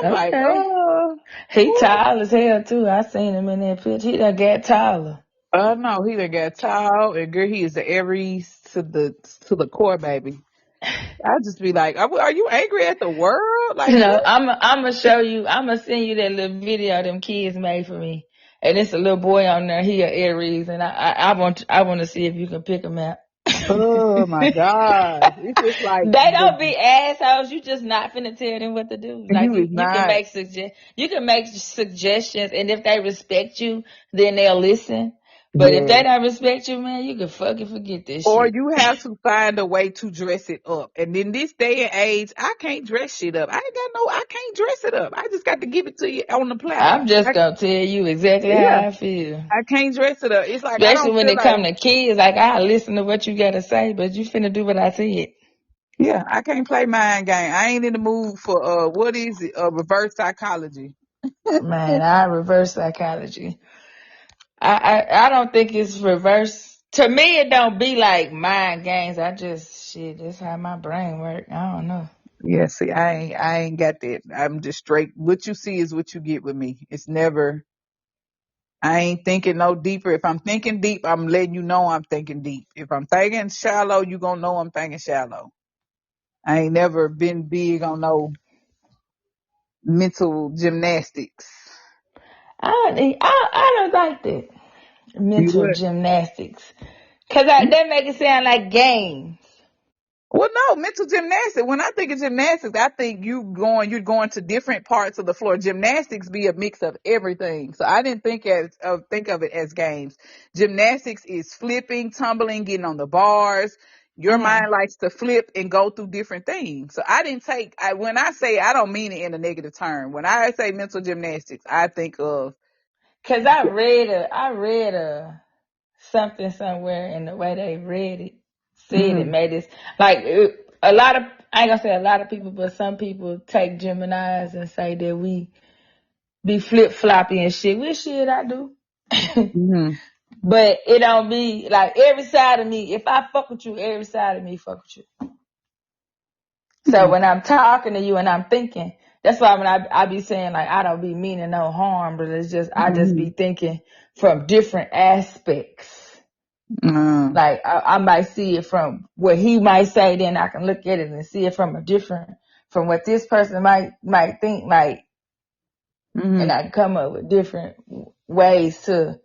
I'm like, Okay. He what? tall as hell too. I seen him in that picture. He done got taller. No, he done got tall and girl, he is the Aries to the core, baby. I just be like, are you angry at the world? You Like know, what? I'm gonna show you. I'm gonna send you that little video them kids made for me. And it's a little boy on there. He a Aries, and I want to see if you can pick him out. Oh my God. It's just like They don't be assholes. You just not finna tell them what to do. Like you is you can not. make suggestions, and if they respect you, then they'll listen. But if Yeah. they don't respect you, man, you can fucking forget this Or shit. you have to find a way to dress it up. And in this day and age, I can't dress shit up. I can't dress it up. I just got to give it to you on the platter. I'm just gonna tell you exactly Yeah, how I feel. I can't dress it up. It's like I Especially don't when feel it like, come to kids, like I listen to what you gotta say, but you finna do what I said. yeah, I can't play mind game. I ain't in the mood for what is it? Reverse psychology. Man, I reverse psychology. I don't think it's reverse. To me, it don't be like mind games. I just shit. That's how my brain work. I don't know. Yeah, see, I ain't got that. I'm just straight. What you see is what you get with me. It's never. I ain't thinking no deeper. If I'm thinking deep, I'm letting you know I'm thinking deep. If I'm thinking shallow, you gonna know I'm thinking shallow. I ain't never been big on no mental gymnastics. I don't like that You mental what? gymnastics, cause that make it sound like games. Well, no, mental gymnastics. When I think of gymnastics, I think you're going to different parts of the floor. Gymnastics be a mix of everything. So I didn't think of it as games. Gymnastics is flipping, tumbling, getting on the bars. Your Uh-huh. mind likes to flip and go through different things. So I didn't when I say, I don't mean it in a negative term. When I say mental gymnastics, I think of, Cause I read a something somewhere, and the way they read it said it made this like a lot of, I ain't gonna say a lot of people, but some people take Geminis and say that we be flip floppy and shit. Which shit I do. Mm-hmm. But it don't be like every side of me. If I fuck with you, every side of me fuck with you. So when I'm talking to you and I'm thinking, that's why when I be saying like I don't be meaning no harm, but it's just I just be thinking from different aspects. Like I might see it from what he might say, then I can look at it and see it from from what this person might think, like, and I can come up with different ways to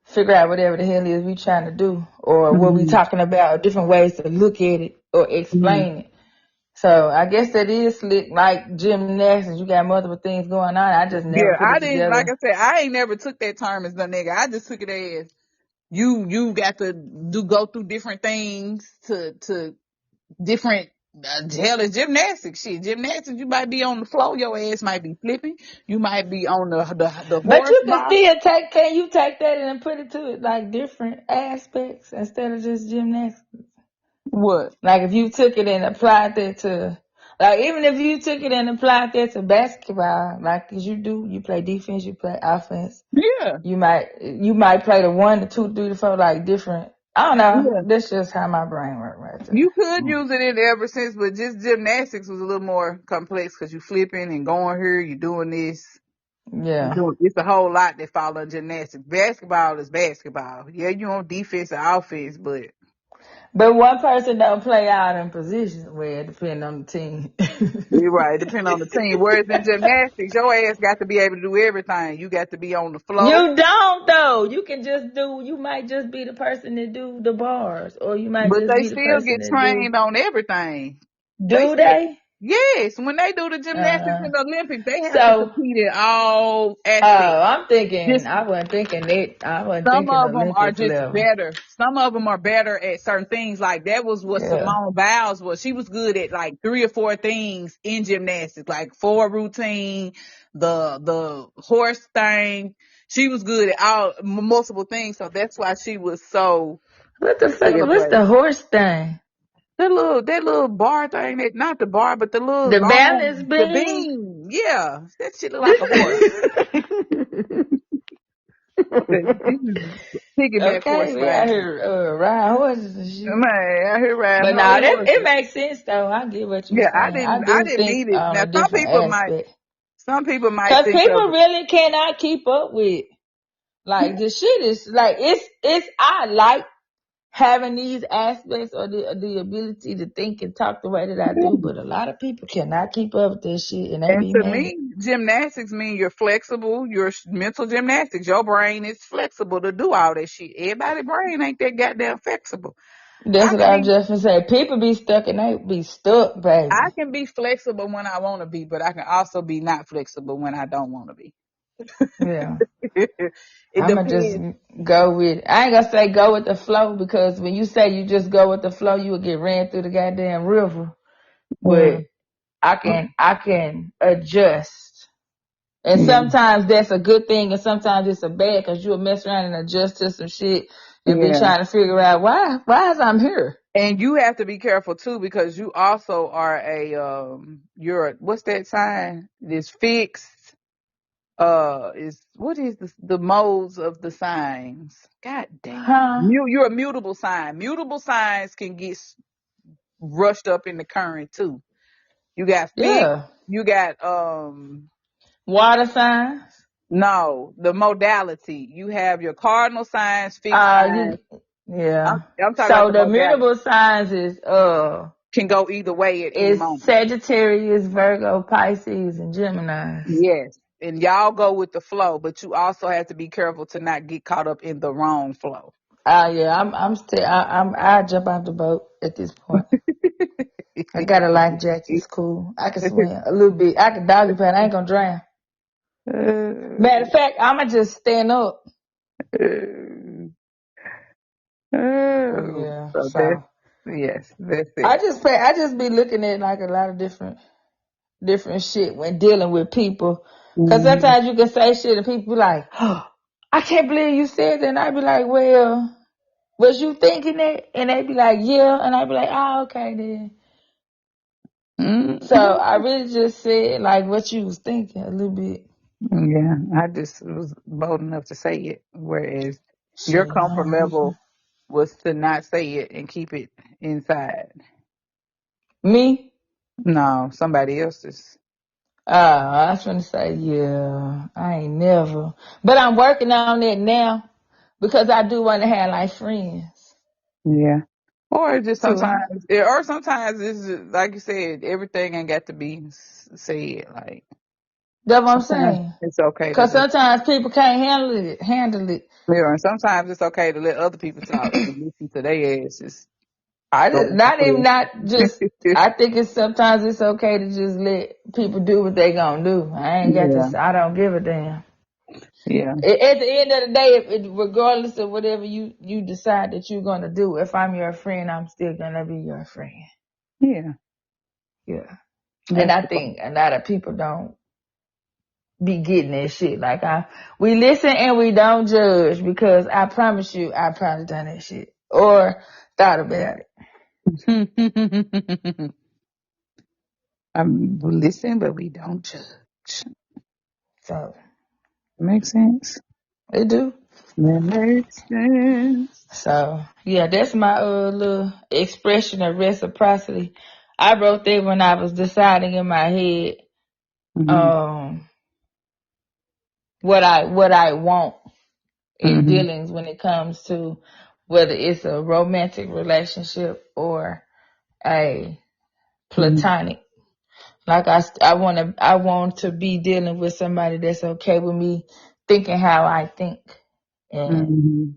figure out whatever the hell it is we trying to do, or what we talking about, different ways to look at it or explain it. So I guess that is slick, like gymnastics. You got multiple things going on. I just never Yeah, put I it didn't. Like together. I said, I ain't never took that term as the nigga. I just took it as you got to go through different things to different. Hell, is gymnastics shit. Gymnastics, you might be on the floor, your ass might be flipping. You might be on the But horse you can box. still can you take that and put it to it like different aspects instead of just gymnastics? What? Like if you took it and applied that to, like even if you took it and applied that to basketball, like as you do, you play defense, you play offense. Yeah, You might play the 1, the 2, 3, the 4, like different. I don't know. yeah. That's just how my brain works right there. You could use it in ever since, but just gymnastics was a little more complex because you flipping and going here, you doing this. Yeah. It's a whole lot that fall on gymnastics. Basketball is basketball. Yeah, you on defense and offense, but But one person don't play out in position. Well, it depends on the team. you're right. It depends on the team. Whereas in gymnastics, your ass got to be able to do everything. You got to be on the floor, You don't though. You can just do. You might just be the person that do the bars, or you might but just they be the still person get that do. trained on everything. They Do still, they? yes, when they do the gymnastics in Uh. the Olympics, they have to So, compete in all aspects. I'm thinking. Just I wasn't thinking that. I wasn't some thinking of them are Olympics just level. better. Some of them are better at certain things. Like that was what Yeah. Simone Biles was. She was good at like 3 or 4 things in gymnastics, like 4 routine, the horse thing. She was good at all multiple things, so that's why she was so What the fuck? What's celebrated. the horse thing? That little bar thing, that not the bar, but the little The balance long the beam. beam. Yeah, that shit look like a horse. Piggyback Okay, horse we out riding. here riding horses and shit. Man, I hear riding But whole nah, that it horses. makes sense though. I get what you're Yeah, I saying. I didn't I do didn't think need it. on Now a different aspect. some people might Cause think of people it. really cannot keep up with, like, the shit is like I like having these aspects or the ability to think and talk the way that I do, but a lot of people cannot keep up with this shit and they And be to mad. me, gymnastics mean you're flexible. Your mental gymnastics. Your brain is flexible to do all that shit. Everybody's brain ain't that goddamn flexible. That's I what can I was be just gonna say. People be stuck and they be stuck, baby. I can be flexible when I want to be, but I can also be not flexible when I don't want to be. Yeah. It I'ma just depends. go with it. I ain't gonna say go with the flow, because when you say you just go with the flow, you will get ran through the goddamn river. But Mm. I can adjust. And Yeah, sometimes that's a good thing and sometimes it's a bad, because you'll mess around and adjust to some shit and be yeah. trying to figure out why is I'm here. And you have to be careful too, because you also are what's that sign? This fixed. Is what is the modes of the signs? God damn. Huh? You're a mutable sign. Mutable signs can get rushed up in the current too. You got fixed. Yeah. You got Water signs. no, the modality. You have your cardinal signs, fixed You signs. yeah. I'm talking about So the the modality. mutable signs Can go either way at any is moment. Sagittarius, Virgo, Pisces, and Gemini. Yes. And y'all go with the flow, but you also have to be careful to not get caught up in the wrong flow. Yeah, I'm still I jump out the boat at this point. I got a life jacket, it's cool. I can swim a little bit. I can doggy paddle. I ain't gonna drown. Matter of fact, I'ma just stand up. Yeah, So so that's it. I just be looking at like a lot of different shit when dealing with people. Cause Mhm. sometimes you can say shit and people be like, oh, I can't believe you said that. And I be like, well, Was you thinking that? And they be like, yeah. And I be like, oh, okay then. So Mm-hmm. I really just said like what you was thinking a little bit. Yeah, I just was bold enough to say it, whereas your Shit, comfort level was to not say it and keep it inside. me? No, somebody else's. I was gonna say, yeah, I ain't never. But I'm working on it now because I do want to have like friends Yeah. Or just too. sometimes it's just, like you said, everything ain't got to be said. Like That's what I'm sometimes saying. it's okay to Cause just, sometimes people can't handle it. yeah, and sometimes it's okay to let other people talk and listen to their asses I go just, back and not even, not forth. just, I think sometimes it's okay to just let people do what they gonna do. I ain't got Yeah, to, I don't give a damn. yeah, At the end of the day, regardless of whatever you decide that you're gonna do, if I'm your friend, I'm still gonna be your friend. yeah. Yeah. And That's I the part. think a lot of people don't be getting that shit. Like we listen and we don't judge because I promise you, I probably done that shit or thought about it. I'm listen, but we don't judge. So Makes sense. it do. That makes sense. So yeah, that's my little expression of reciprocity. I wrote that when I was deciding in my head Hmm. um what I want in Hmm. dealings when it comes to whether it's a romantic relationship or a Hmm. platonic. Like I want to be dealing with somebody that's okay with me thinking how I think and Hmm.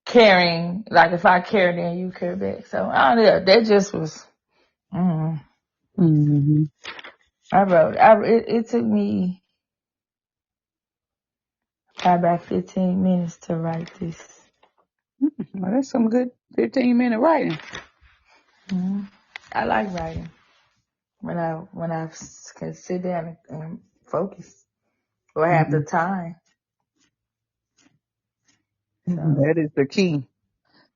caring. Like if I care, then you care back. So I don't know. That just was. Mm, Hmm. I wrote. It took me probably about 15 minutes to write this. Well, that's some good 15-minute writing. Mm. I like writing when I can sit down and focus or have the Hmm. time. So That is the key.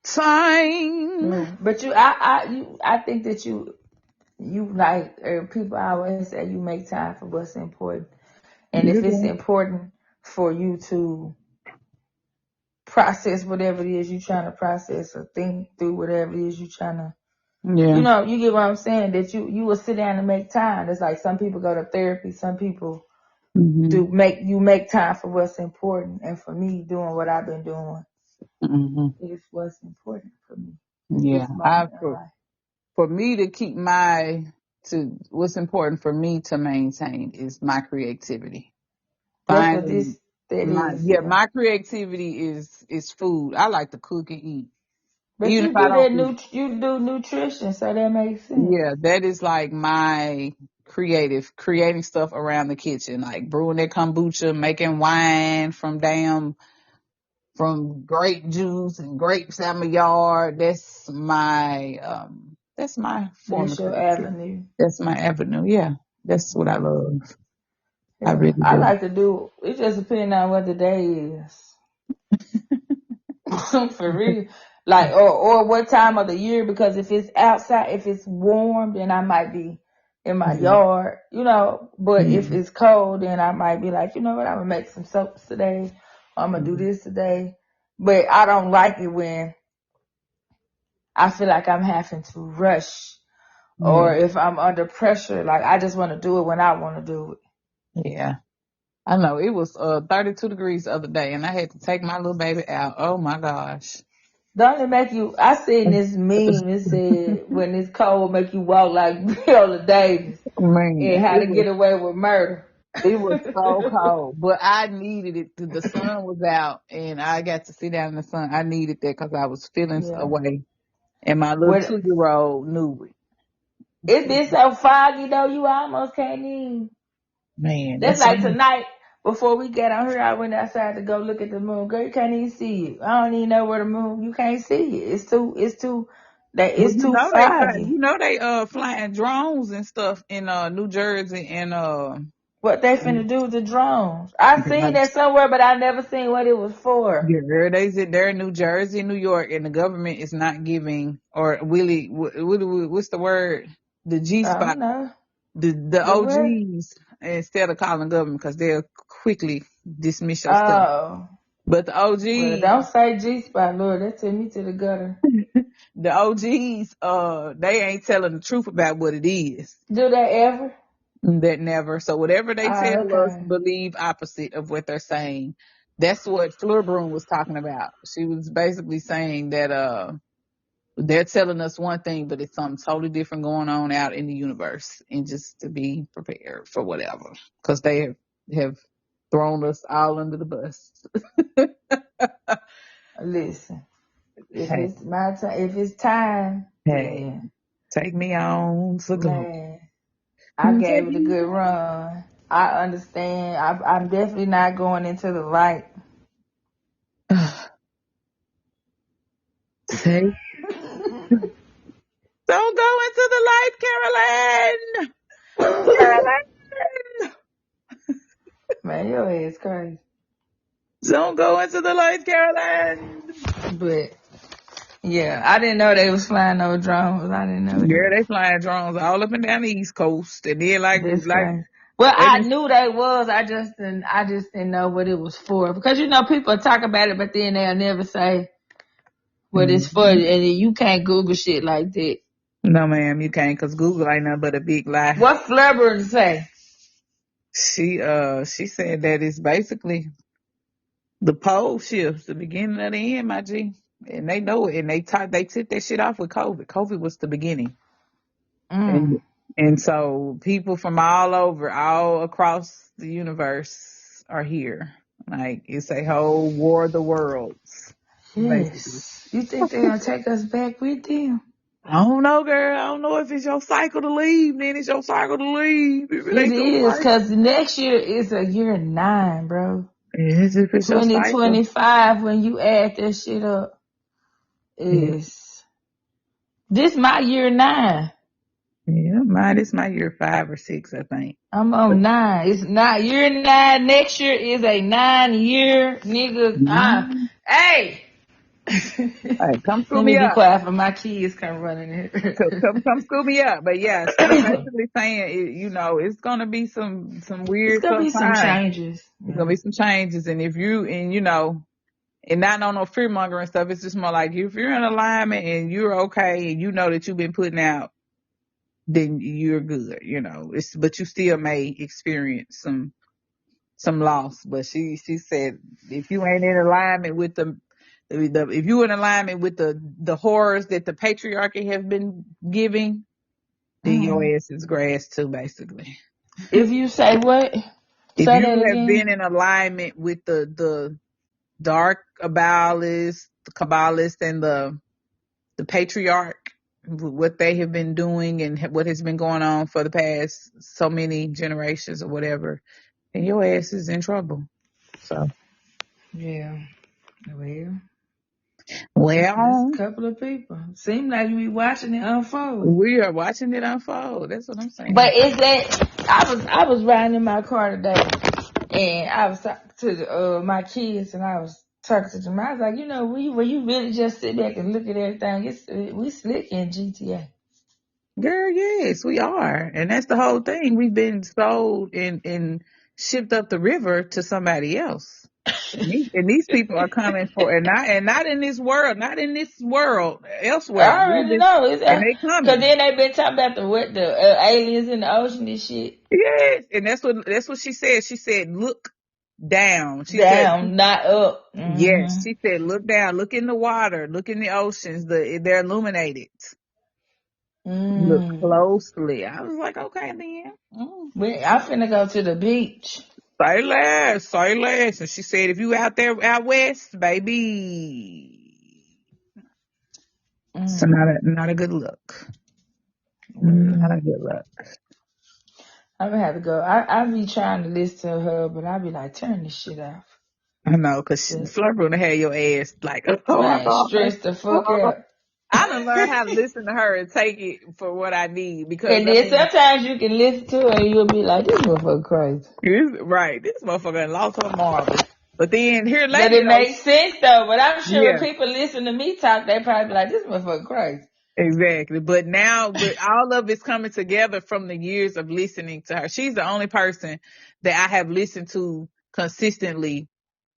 Time. yeah, but I think that you like people always say you make time for what's important, and You if it's do. important for you to process whatever it is you're trying to process or think through whatever it is you're trying to, Yeah. you get what I'm saying, that you will sit down and make time. It's like some people go to therapy, some people Hmm. make time for what's important, and for me, doing what I've been doing Hmm. is what's important for me at Yeah. this moment in life. For me to keep what's important for me to maintain is my creativity. That's what Finding this that is, yeah. my creativity is food. I like to cook and eat. But Even if you I do don't eat. you do nutrition, so that makes sense. Yeah, that is like my creating stuff around the kitchen, like brewing that kombucha, making wine from grape juice and grapes out my yard. That's my form That's of your creativity. avenue. That's my avenue. Yeah. That's what I love. I Yeah, really I do. like to do. It just depends on what the day is. For real. Like, or what time of the year, because if it's outside, if it's warm, then I might be in my Yeah. yard, but if Mhm. it's cold, then I might be like, you know what, I'm gonna make some soaps today, or I'm gonna do Mhm. this today. But I don't like it when I feel like I'm having to rush, Yeah. or if I'm under pressure, like I just want to do it when I want to do it. Yeah. I know it was 32 degrees the other day and I had to take my little baby out. Oh my gosh. Don't it make you? I seen this meme. It said when it's cold, make you walk like Viola Davis Man, and How to Get Away with Murder. it was so cold, but I needed it. The sun was out and I got to sit down in the sun. I needed that because I was feeling Yeah. away and my little When 2-year-old knew it. it been so foggy though, you almost can't even. Man, That's that's like right. tonight. Before we get on here, I went outside to go look at the moon. Girl, you can't even see it. I don't even know where the moon. You can't see it. Well, It's too foggy. they flying drones and stuff in New Jersey and What they finna do with the drones? I seen that somewhere, but I never seen what it was for. Yeah, they said they're in New Jersey, New York, and the government is not giving or really what's the word? The G I spot, don't know. the The what? OGs instead of calling government because they'll quickly dismiss your stuff. Oh. But the Well, OGs, don't say G spot, Lord. That took me to the gutter. the OGs, they ain't telling the truth about what it is. Do they ever? That never. So whatever they Oh, tell us, okay. believe opposite of what they're saying. That's what Fleur Broom was talking about. She was basically saying that they're telling us one thing, but it's something totally different going on out in the universe, and just to be prepared for whatever, because they have thrown us all under the bus. Listen, if Hey, it's my time, if it's time, hey, then take me on to glory. man, I Take gave it a me good run. I understand. I'm definitely not going into the light. on. Take. Don't go into the light, Caroline. Caroline. Man, your ass crazy. Don't go into the light, Caroline. But yeah, I didn't know they was flying no drones. I didn't know Yeah, that. they flying drones all up and down the East Coast, and then like That's crazy. Well, they I been. knew they was. I just didn't know what it was for. Because people talk about it, but then they'll never say what it's for, and Mhm. then you can't Google shit like that. No, ma'am, you can't, cause Google ain't nothing but a big lie. What Flubber say? She said that it's basically the pole shifts, the beginning of the end, my G, and they know it, and they took that shit off with COVID. COVID was the beginning. Mm. And and so people from all over, all across the universe are here. Like it's a whole war of the worlds, basically. Yes. You think they're gonna take us back with them? I don't know, girl. I don't know if it's your cycle to leave, then it's your cycle to leave. If it It ain't your is, cycle. cause next year is a year 9, bro. Yes, if it's your cycle. 2025, when you add that shit up, Yeah. is this my year 9? Yeah, mine is my year 5 or 6, I think. I'm But on 9. It's not year 9. Next year is a 9-year, nigga. mm, Hey. hey, come Let screw me me be up. quiet for my kids come running Come in. school me up. But yeah, she's basically saying, it's gonna be some It's weird gonna tough be some times. changes. It's gonna Yeah. be some changes, and if you and not on no fear mongering stuff. It's just more like if you're in alignment and you're okay, and you know that you've been putting out, then you're good. But you still may experience some loss. But she said if you ain't in alignment with the if you in alignment with the horrors that the patriarchy have been giving, then your Mm. ass is grass too, basically. If you say what? If Say you that have been again. in alignment with the dark Kabbalists, and the patriarch, what they have been doing and what has been going on for the past so many generations or whatever, then your ass is in trouble. So, Yeah. Well, just a well, couple of people. Seem like you be watching it unfold. we are watching it unfold. That's what I'm saying. But is that I was riding in my car today, and I was talking to my kids, and I was talking to them. I was like, when you really just sit back and look at everything, we slick in GTA. Girl, yes, we are. And that's the whole thing. We've been sold and shipped up the river to somebody else. And these people are coming for, and not in this world, I elsewhere. already know. And they Cause coming. then they been talking about the aliens in the ocean and shit. Yes, and that's what she said. She said, "Look down." She said, Down, not up. "Yes." Hmm. She said, "Look down. Look in the water. Look in the oceans. They're illuminated. Look Mm. closely." I was like, "Okay, then." I'm finna go to the beach. Say less, say less. And she said, "If you out there out west, baby, so Mm. not a good look. Well, Not a good look." I'm gonna have to go. I be trying to listen to her, but I be like, turn this shit off. I know, cause But, Flirt gonna have your ass like, oh my man, god. stress the fuck out. I to learn how to listen to her and take it for what I need because And then sometimes you can listen to her and you'll be like, this motherfucker crazy. right, this motherfucker lost her marbles. But then here But lately it though, makes sense though. But I'm sure when yeah, people listen to me talk, they probably be like, this motherfucker crazy. exactly. But now, but all of it's coming together from the years of listening to her. She's the only person that I have listened to consistently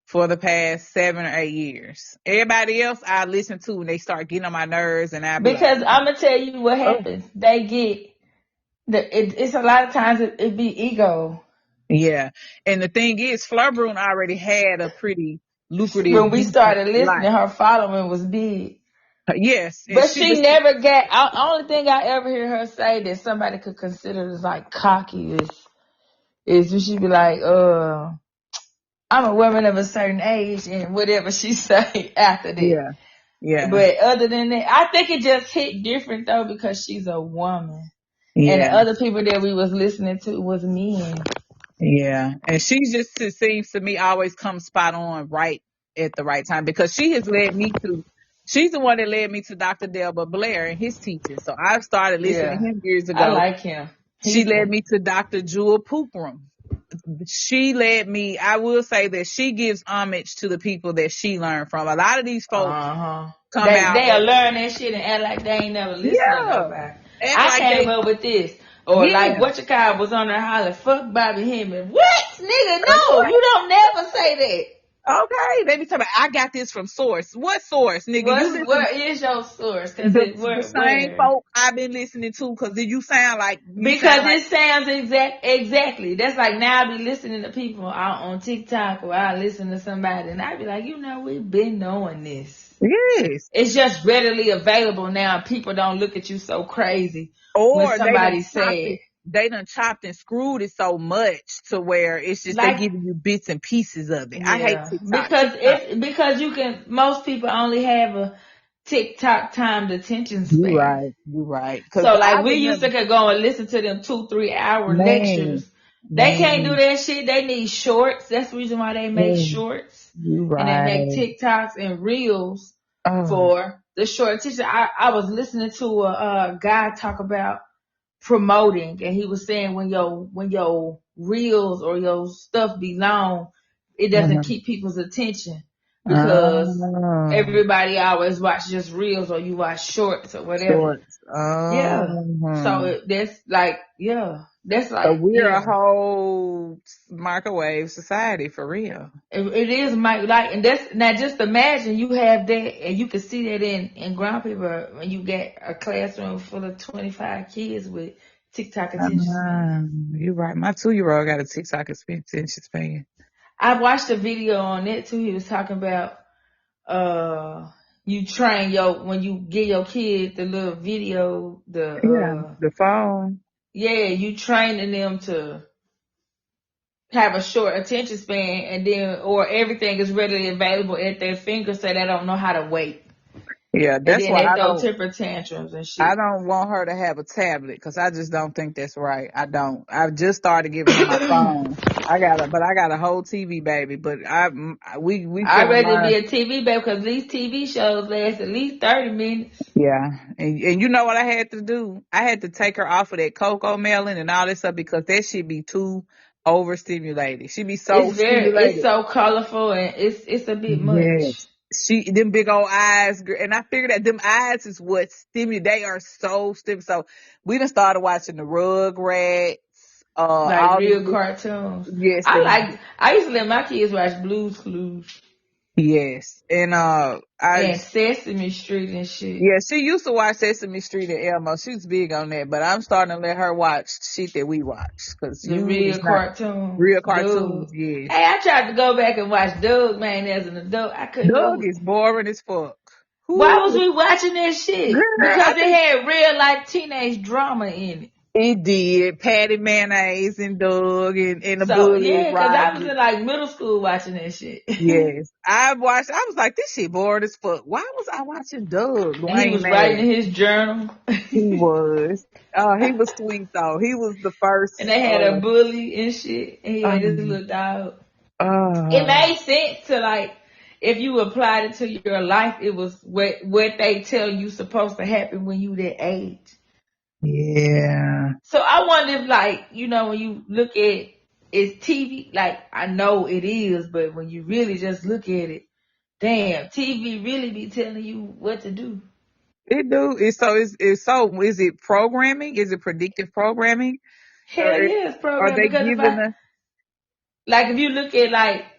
for the past 7 or 8 years. Everybody else I listen to and they start getting on my nerves and I be like, Because I'm gonna tell you what oh, happens. They get it's a lot of times it be ego. yeah. And the thing is, Fleur Brune already had a pretty lucrative, When we decent started listening, life. her following was big. Yes, and But she she was, never got. Only thing I ever hear her say that somebody could consider as like cocky is when she be like, I'm a woman of a certain age," and whatever she say after that. yeah, yeah, But other than that, I think it just hit different though because she's a woman, and the yeah, other people that we was listening to was men. yeah. And she just it seems to me always come spot on right at the right time because she's the one that led me to Dr. Delbert Blair and his teaching. So I started listening Yeah, to him years I ago. like him. She He's led me to Dr. Jewel Pookrum. She led me, I will say that she gives homage to the people that she learned from. A lot of these folks come out They'll and, learn that shit and act like they ain't never listened to yeah, nobody. act I like came they, up with this. Or like yeah, what your guy was on there hollering, fuck Bobby Hemming. What? Nigga, no, okay, you don't never say that. okay. They be talking about, I got this from source. What source, nigga? You listen What is your source? Cause the same where? folk I've been listening to because you sound Because like, it sounds exactly. That's like now I be listening to people out on TikTok or I listen to somebody and I be like, we've been knowing this. yes. It's just readily available now. People don't look at you so crazy when Or somebody said, they done chopped and screwed it so much to where it's just they like, giving you bits and pieces of it. I hate yeah, TikTok. TikTok. because most people only have a TikTok timed attention You span. right. You right. Cause So I like we used remember, to could go and listen to them 2-3 hour man, lectures. They can't do man, that shit. They need shorts. That's the reason why they make man, shorts you and they make right. TikToks and reels Oh, for the short teacher. I was listening to a guy talk about promoting and he was saying when your reels or your stuff be long, it doesn't uh-huh. keep people's attention because Oh, everybody always watch just reels or you watch shorts or whatever. shorts. Yeah. So Oh, that's so like, we're a yeah. whole microwave society for real. It is my like, and that's now just imagine you have that, and you can see that in ground paper when you get a classroom full of 25 kids with TikTok attention span. You're right. My 2-year-old got a TikTok attention span. I watched a video on it too. He was talking about you train when you give your kid the little video, Yeah, the phone. you training them to have a short attention span and then or everything is readily available at their fingers so they don't know how to wait. Yeah, And that's then why they throw temper tantrums and I shit. don't want her to have a tablet because I just don't think that's right. I don't. I've just started giving her my phone. I got a whole TV baby, but we I'd finna rather learn. be a TV baby because these TV shows last at least 30 minutes. Yeah, and you know what I had to do? I had to take her off of that cocoa melon and all this stuff because that should be too overstimulated. She be so It's stimulated. so colorful and it's a bit much. Yes. Them big old eyes, and I figured that them eyes is what stimulate. They are so stimulated. So we done started watching the Rugrats, Like all real the, cartoons. yes, the, I used to let my kids watch Blue's Clues yes. And, and Sesame Street and shit. yeah, she used to watch Sesame Street and Elmo. She was big on that, but I'm starting to let her watch shit that we watch because The you real is not cartoons. real cartoons. Doug. Yes. Hey, I tried to go back and watch Doug, man, as an adult. I couldn't Doug go. is boring as fuck. Why was Who, we watching that girl, shit? I Because it think had real life teenage drama in it. he did. Patty Mayonnaise and Doug and the So bully yeah, because I was Roger. in like middle school watching that shit. Yes. I was like, this shit boring as fuck. Why was I watching Doug? And he Lame was writing ass. in his journal. He was. He was sweet though. He was the And first, they had a bully and shit. And he had this um, little dog. It uh, made sense to like if you applied it to your life, it was what they tell you supposed to happen when you that age. Yeah. So I wonder if, like, you know, when you look at it's TV, like I know it is, but when you really just look at it, damn, TV really be telling you what to do. It do. Is it programming? Is it predictive programming? Or Hell yeah, it's are programmed they because giving us? if you look at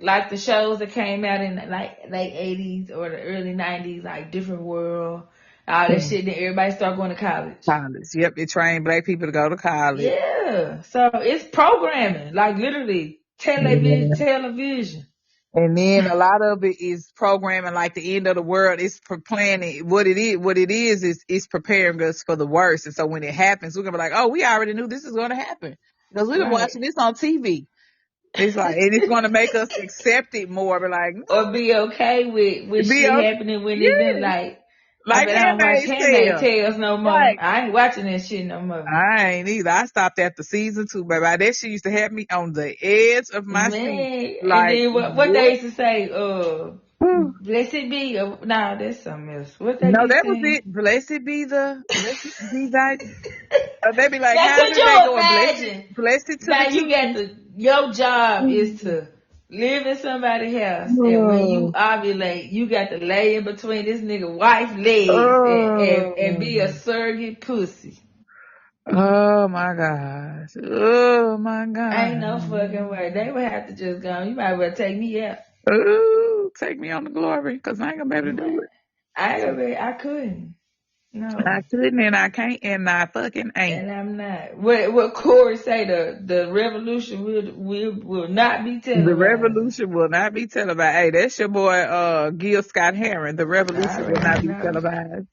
like the shows that came out in like late 80s or the early 90s, like Different World, all that shit, then everybody start going to college. College. Yep, it trained black people to go to college. Yeah, so it's programming, like literally Yeah. television. And then a lot of it is programming like the end of the world. It's planning what it is. What it is it's preparing us for the worst. And so when it happens, we're gonna be like, oh, we already knew this is gonna happen because we've been Right. watching this on TV. It's like, and it's gonna make us accept it more. But like, Or be okay with no, be shit a happening when it done, yes, like, I like bet I don't watch Handmaid's Handmaid Tale. Tales no more. Right. I ain't watching that shit no more. I ain't either. I stopped after season 2, baby. That shit used to have me on the edge of my seat. Man, and Like, then what they what? used to say, Whew. blessed be, nah, that's something else. What they No, be that was saying? it. Blessed be thy. They be like, Now, how's could your day you going? imagine? Blessed to Now the you got king. your job is to live in somebody's house, and when you Oh, ovulate, you got to lay in between this nigga wife legs and oh, be a surrogate pussy. oh my gosh. Oh my Ain't no God. fucking way. They would have to just go. You might well take me out. Ooh, take me on the glory because I ain't gonna be able to do it. I ain't gonna be. I couldn't. No. I couldn't and I can't and I fucking ain't. And I'm not. What Corey say, the revolution will not be The televised. revolution will not be televised. Hey, that's your boy, Gil Scott Heron. The I revolution will not already be know. televised.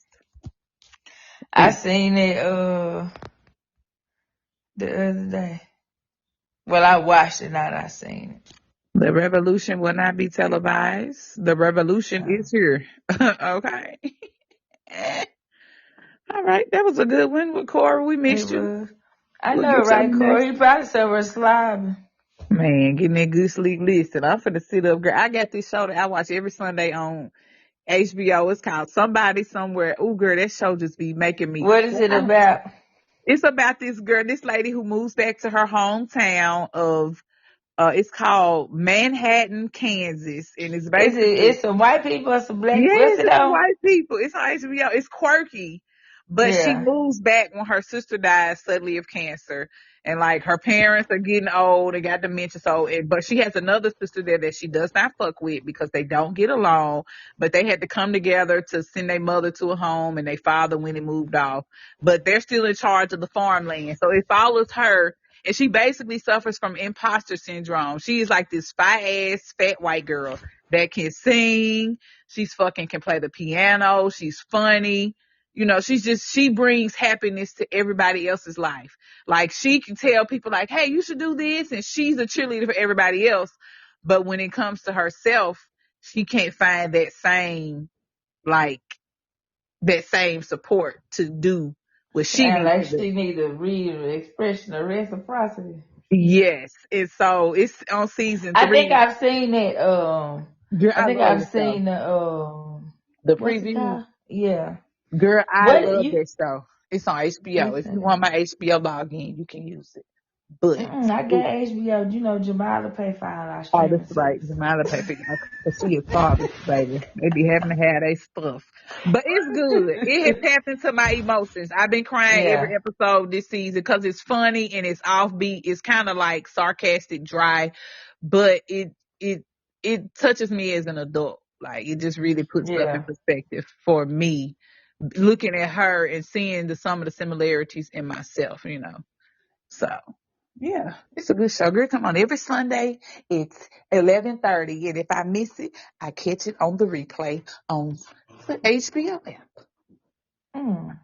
I seen it the other day. Well, I watched it, not I seen it. The revolution will not be televised. The revolution So, is here. Okay. All right. That was a good one with Corey. We it missed you. was. I We'll know, get you right, on the next Corey? He probably somewhere slobbing. man. Getting that good sleep. Listen, I'm finna sit up, girl. I got this show that I watch every Sunday on HBO. It's called Somebody Somewhere. Ooh, girl, that show just be making me What is it cry. about? It's about this girl, this lady who moves back to her hometown of it's called Manhattan, Kansas, and it's basically It's some white people or some black? What's yes, it it's some on? white people. It's on HBO. It's quirky, but she Yeah, moves back when her sister dies suddenly of cancer, and like her parents are getting old and got dementia. But she has another sister there that she does not fuck with because they don't get along. But they had to come together to send their mother to a home, and their father when he moved off. But they're still in charge of the farmland, so it follows her. And she basically suffers from imposter syndrome. She is like this ass fat white girl that can sing, she's fucking can play the piano. She's funny. You know, she brings happiness to everybody else's life. Like she can tell people like, hey, you should do this. And she's a cheerleader for everybody else. But when it comes to herself, she can't find like, that same support to do what she sound needs like to do. she need to read the expression of reciprocity. Yes. And so it's on season I think 3. I've seen it. Girl, I I think love I've this show. seen the The what's it preview. called? Yeah. Girl, I What love you? that show. It's on HBO. What's If you that? want my HBO login, you can use it. But I ooh, got HBO. You know, Jamala pay for all our oh, that's streaming right. services. Jamila pay for because she is father, baby. They be having to have their stuff. But it's good. It has tapped into my emotions. I've been crying every Yeah, episode this season because it's funny and it's offbeat. It's kind of like sarcastic, dry, but it it touches me as an adult. Like it just really puts stuff in yeah, perspective for me looking at her and seeing some of the similarities in myself, you know. So yeah, it's a good show. Girl, come on. Every Sunday it's 11:30. And if I miss it, I catch it on the replay on the HBO app. mm.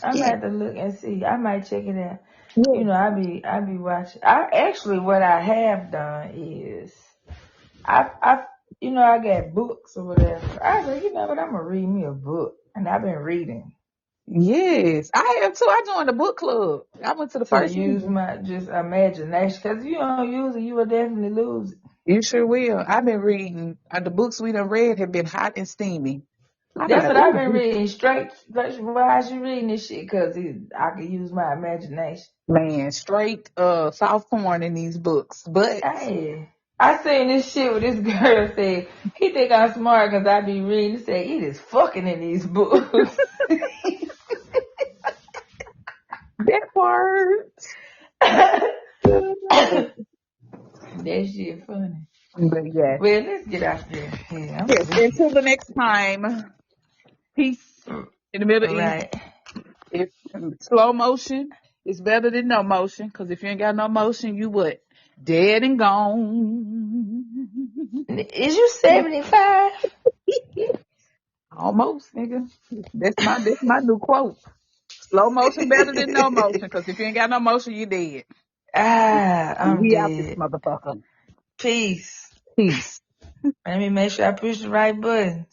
I might Yeah. have to look and see. I might check it out. You Yeah. know, I be watching. I actually, what I have done is I I got books or whatever. I said, you know what, I'm gonna read me a book, and I've been reading Yes. I have too. I joined the book club. I went to the to first use meeting. my just imagination. Cause if you don't use it, you will definitely lose it. You sure will. I've been reading, the books we done read have been hot and steamy. I've been That's like, what I've ooh, been reading straight. Why is you reading this shit? Cause I can use my imagination. man, straight soft porn in these books. But Hey, I seen this shit with this girl say he think I'm smart cause I be reading. He say it is fucking in these books. that part, That shit funny. but yes. Well, let's get out there. Yeah, I'm Yes, sleepy. until the next time, peace in the Middle East. Right. If slow motion is better than no motion, because if you ain't got no motion, you what? Dead and gone. Is you 75? Almost, nigga. That's my new quote. Slow motion better than no motion, because if you ain't got no motion, you dead. Ah, I'm We out this dead. motherfucker. Peace. Peace. Let me make sure I push the right button.